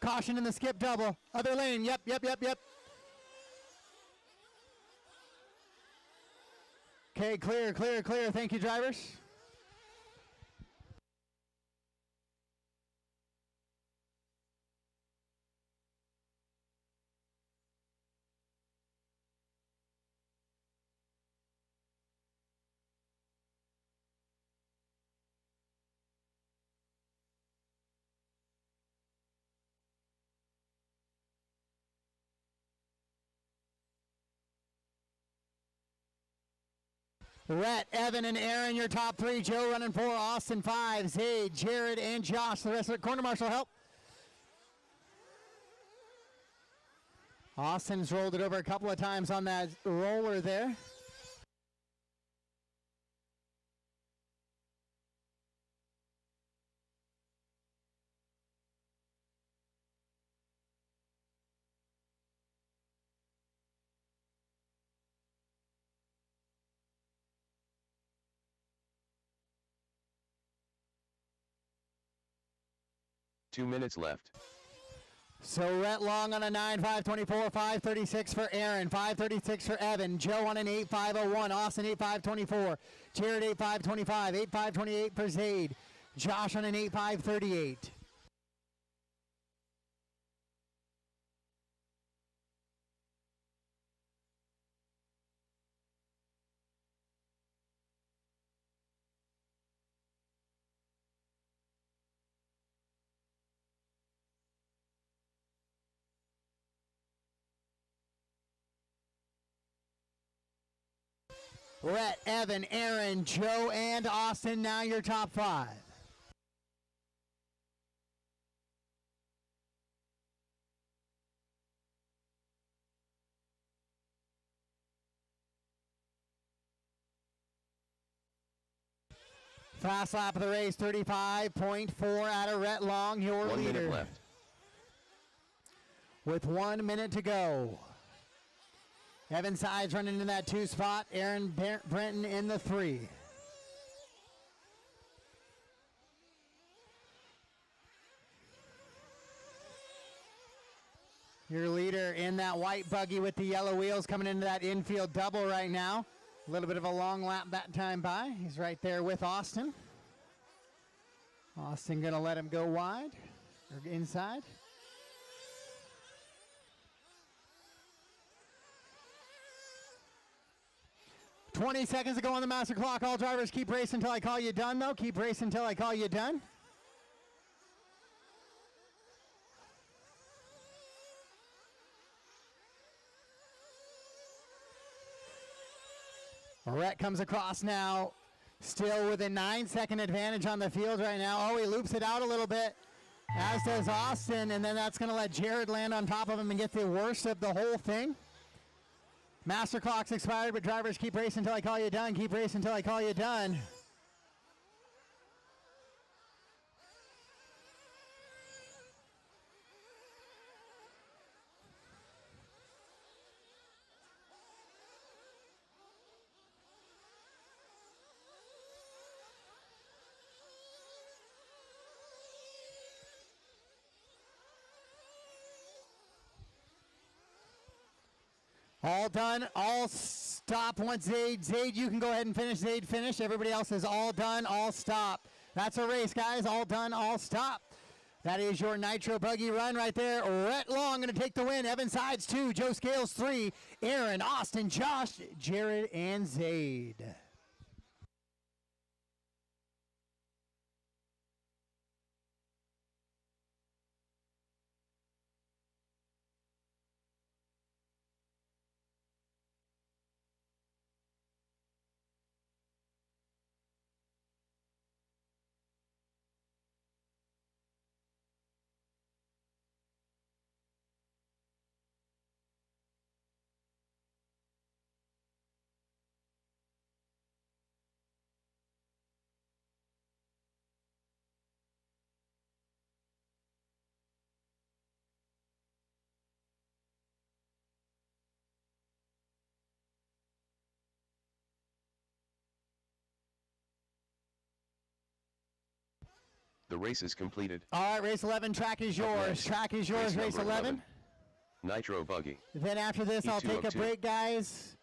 Caution in the skip double. Other lane. Yep. Okay, clear. Thank you, drivers. Rhett, Evan, and Aaron, your top 3. Joe running 4. Austin 5. Zaid, Jared, and Josh. The rest of it. Corner marshal help. Austin's rolled it over a couple of times on that roller there. 2 minutes left. So Rhett Long on a 9.524, 5.36 for Aaron, 5.36 for Evan, Joe on an 8.501, Austin 8.524, Jared 8.525, 8.528 for Zaid, Josh on an 8.538. Rhett, Evan, Aaron, Joe, and Austin, now your top 5. Fast lap of the race, 35.4 out of Rhett Long, your 1 leader. minute left. With 1 minute to go. Evan Sides running in that 2 spot. Aaron Brenton in the 3. Your leader in that white buggy with the yellow wheels coming into that infield double right now. A little bit of a long lap that time by. He's right there with Austin. Austin going to let him go wide or inside. 20 seconds to go on the master clock. All drivers keep racing until I call you done, though. Keep racing until I call you done. Rhett comes across now, still with a 9-second advantage on the field right now. Oh, he loops it out a little bit, as does Austin, and then that's going to let Jared land on top of him and get the worst of the whole thing. Master clock's expired, but drivers keep racing until I call you done. Keep racing until I call you done. All done, all stop once Zaid. Zaid, you can go ahead and finish. Zaid, finish. Everybody else is all done, all stop. That's a race, guys. All done, all stop. That is your Nitro Buggy run right there. Rhett Long going to take the win. Evan Sides 2, Joe Scales 3, Aaron, Austin, Josh, Jared, and Zaid. The race is completed. All right, race 11, track is yours. Track is yours, race 11. Nitro Buggy. Then after this, I'll take a break, guys.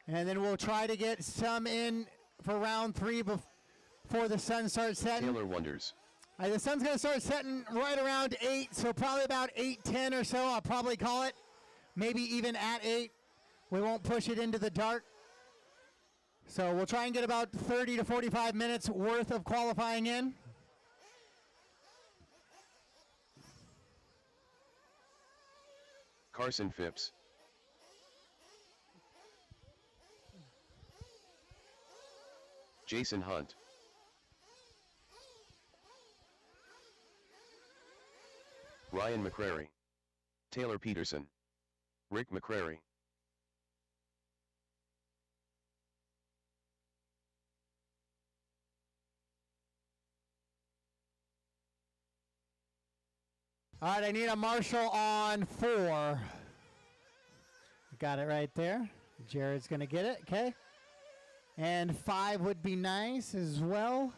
And then we'll try to get some in for round 3 before the sun starts setting. Taylor Wonders. The sun's going to start setting right around 8, so probably about 8:10 or so. I'll probably call it. Maybe even at 8. We won't push it into the dark. So we'll try and get about 30 to 45 minutes worth of qualifying in. Carson Phipps. Jason Hunt. Ryan McCrary. Taylor Peterson. Rick McCrary. All right, I need a marshal on 4. Got it right there. Jared's going to get it, okay. And 5 would be nice as well.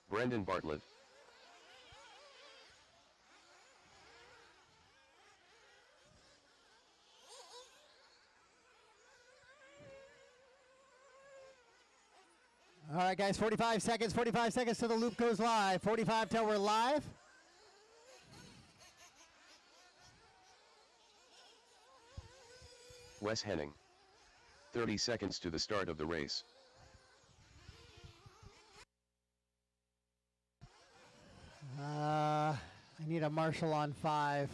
Brendan Bartlett. All right, guys, 45 seconds till the loop goes live. 45 till we're live. Wes Henning. 30 seconds to the start of the race. I need a marshal on 5.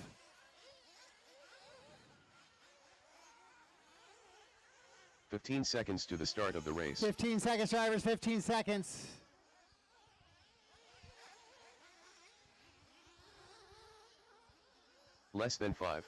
15 seconds to the start of the race. 15 seconds, drivers, 15 seconds. Less than 5.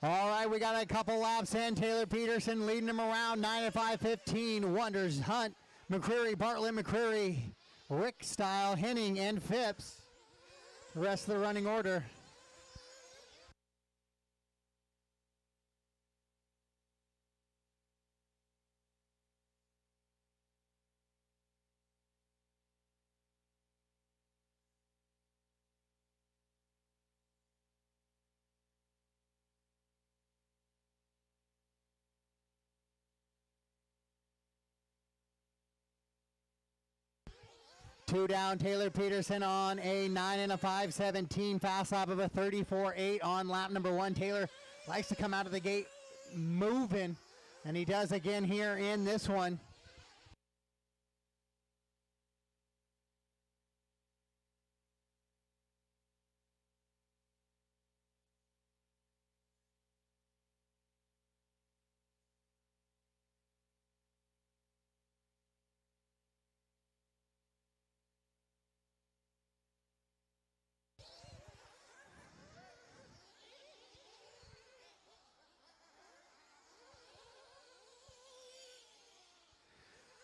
All right, we got a couple laps in. Taylor Peterson leading them around 9 at 5:15. Wonders, Hunt, McCreary, Bartlett, McCreary, Rick Style, Henning, and Phipps. The rest of the running order. Two down, Taylor Peterson on a 9 and a 5:17 fast lap of a 34.8 on lap number 1. Taylor likes to come out of the gate moving, and he does again here in this one.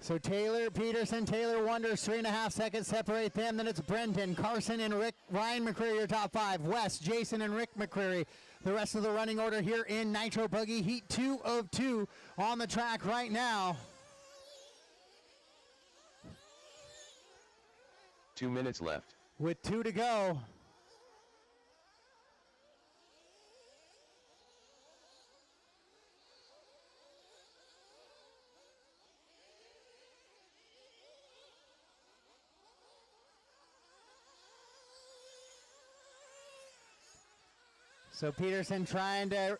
So Taylor Peterson, Taylor Wonders, 3.5 seconds separate them. Then it's Brendan, Carson, and Ryan McCreary, your top 5. Wes, Jason, and Rick McCreary. The rest of the running order here in Nitro Buggy Heat 2 of 2 on the track right now. 2 minutes left. With 2 to go. So Peterson trying to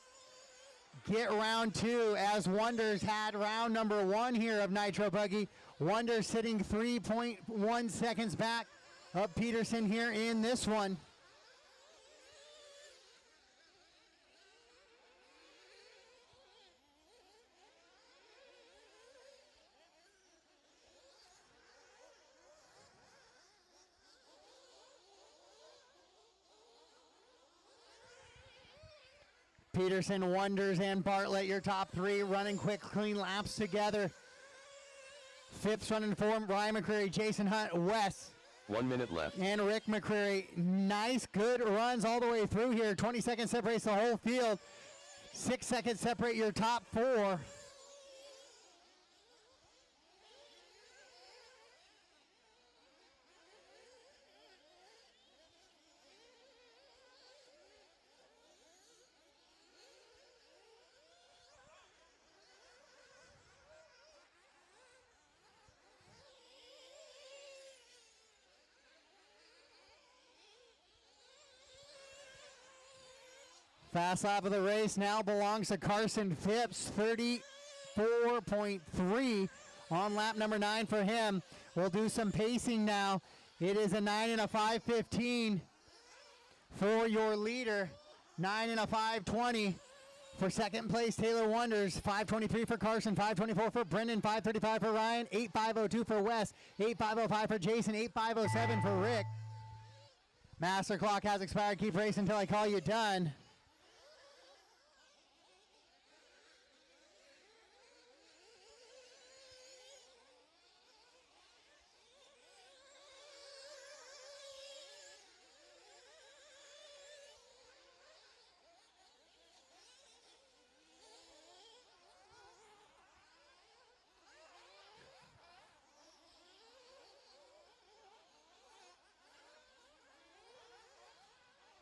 get round 2 as Wonders had round number 1 here of Nitro Buggy. Wonders sitting 3.1 seconds back of Peterson here in this one. Peterson, Wonders, and Bartlett, your top 3, running quick, clean laps together. Phipps running for Ryan McCreary, Jason Hunt, Wes. 1 minute left. And Rick McCreary. Nice, good runs all the way through here. 20 seconds separates the whole field. 6 seconds separate your top 4. Fast lap of the race now belongs to Carson Phipps, 34.3 on lap number 9 for him. We'll do some pacing now. It is a 9 and a 5:15 for your leader. 9 and a 5:20 for second place, Taylor Wonders. 5:23 for Carson, 5:24 for Brendan, 5:35 for Ryan, 8:502 for Wes, 8:505 for Jason, 8:507 for Rick. Master clock has expired. Keep racing until I call you done.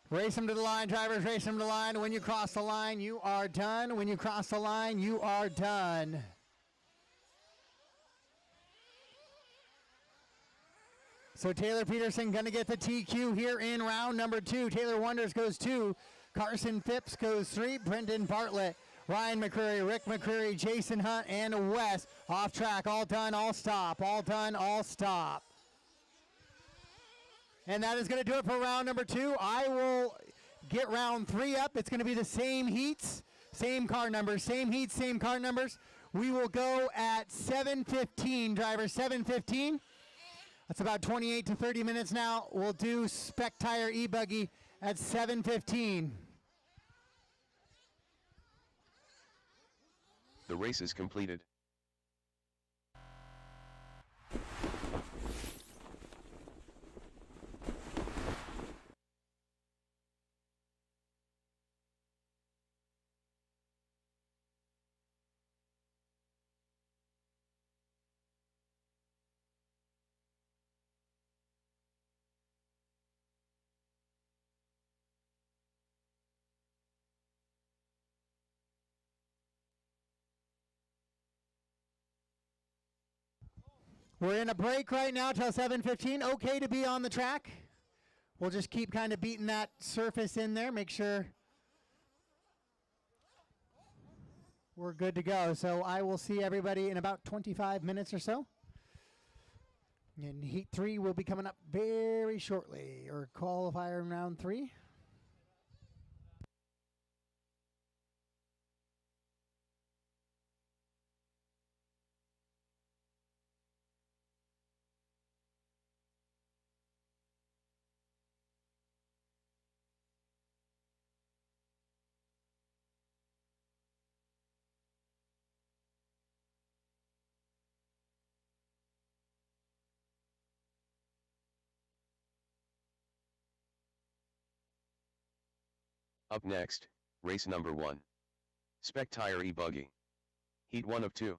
Race them to the line, drivers, race them to the line. When you cross the line, you are done. When you cross the line, you are done. So Taylor Peterson going to get the TQ here in round number 2. Taylor Wonders goes 2. Carson Phipps goes 3. Brendan Bartlett, Ryan McCreary, Rick McCreary, Jason Hunt, and Wes. Off track, all done, all stop. All done, all stop. And that is going to do it for round number 2. I will get round 3 up. It's going to be the same heats, same car numbers, same heats, same car numbers. We will go at 7:15, drivers, 7:15. That's about 28 to 30 minutes now. We'll do Spec Tire E-Buggy at 7:15. The race is completed. We're in a break right now till 7:15. Okay to be on the track. We'll just keep kind of beating that surface in there. Make sure we're good to go. So I will see everybody in about 25 minutes or so. And heat 3 will be coming up very shortly, or qualifier in round 3. Up next, race number 1. Spec Tire E-Buggy. Heat 1 of 2.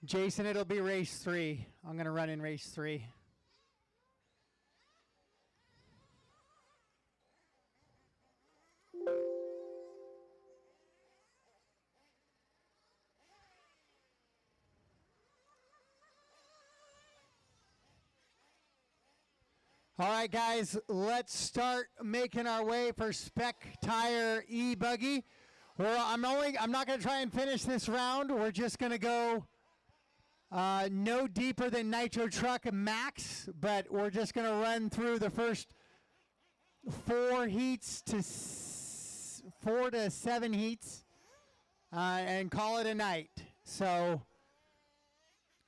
Jason, it'll be race 3. I'm going to run in race 3. All right, guys, let's start making our way for Spec Tire E-Buggy. I'm not going to try and finish this round. We're just going to go no deeper than Nitro Truck max, but we're just going to run through the first 4 to 7 heats and call it a night. So.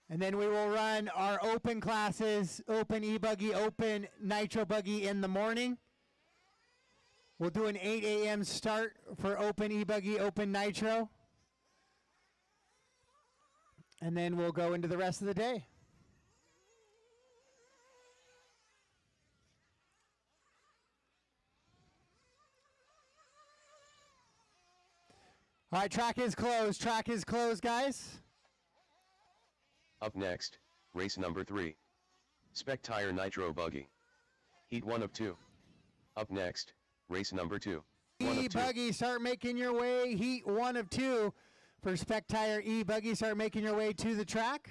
And then we will run our open classes, open E-Buggy, open Nitro Buggy in the morning. We'll do an 8 a.m. start for open E-Buggy, open Nitro. And then we'll go into the rest of the day. All right, track is closed. Track is closed, guys. Up next, race number 3. Spec Tire Nitro Buggy. Heat 1 of 2. Up next, race number 2. E-Buggy, start making your way. Heat 1 of 2 for Spec Tire E-Buggy. Start making your way to the track.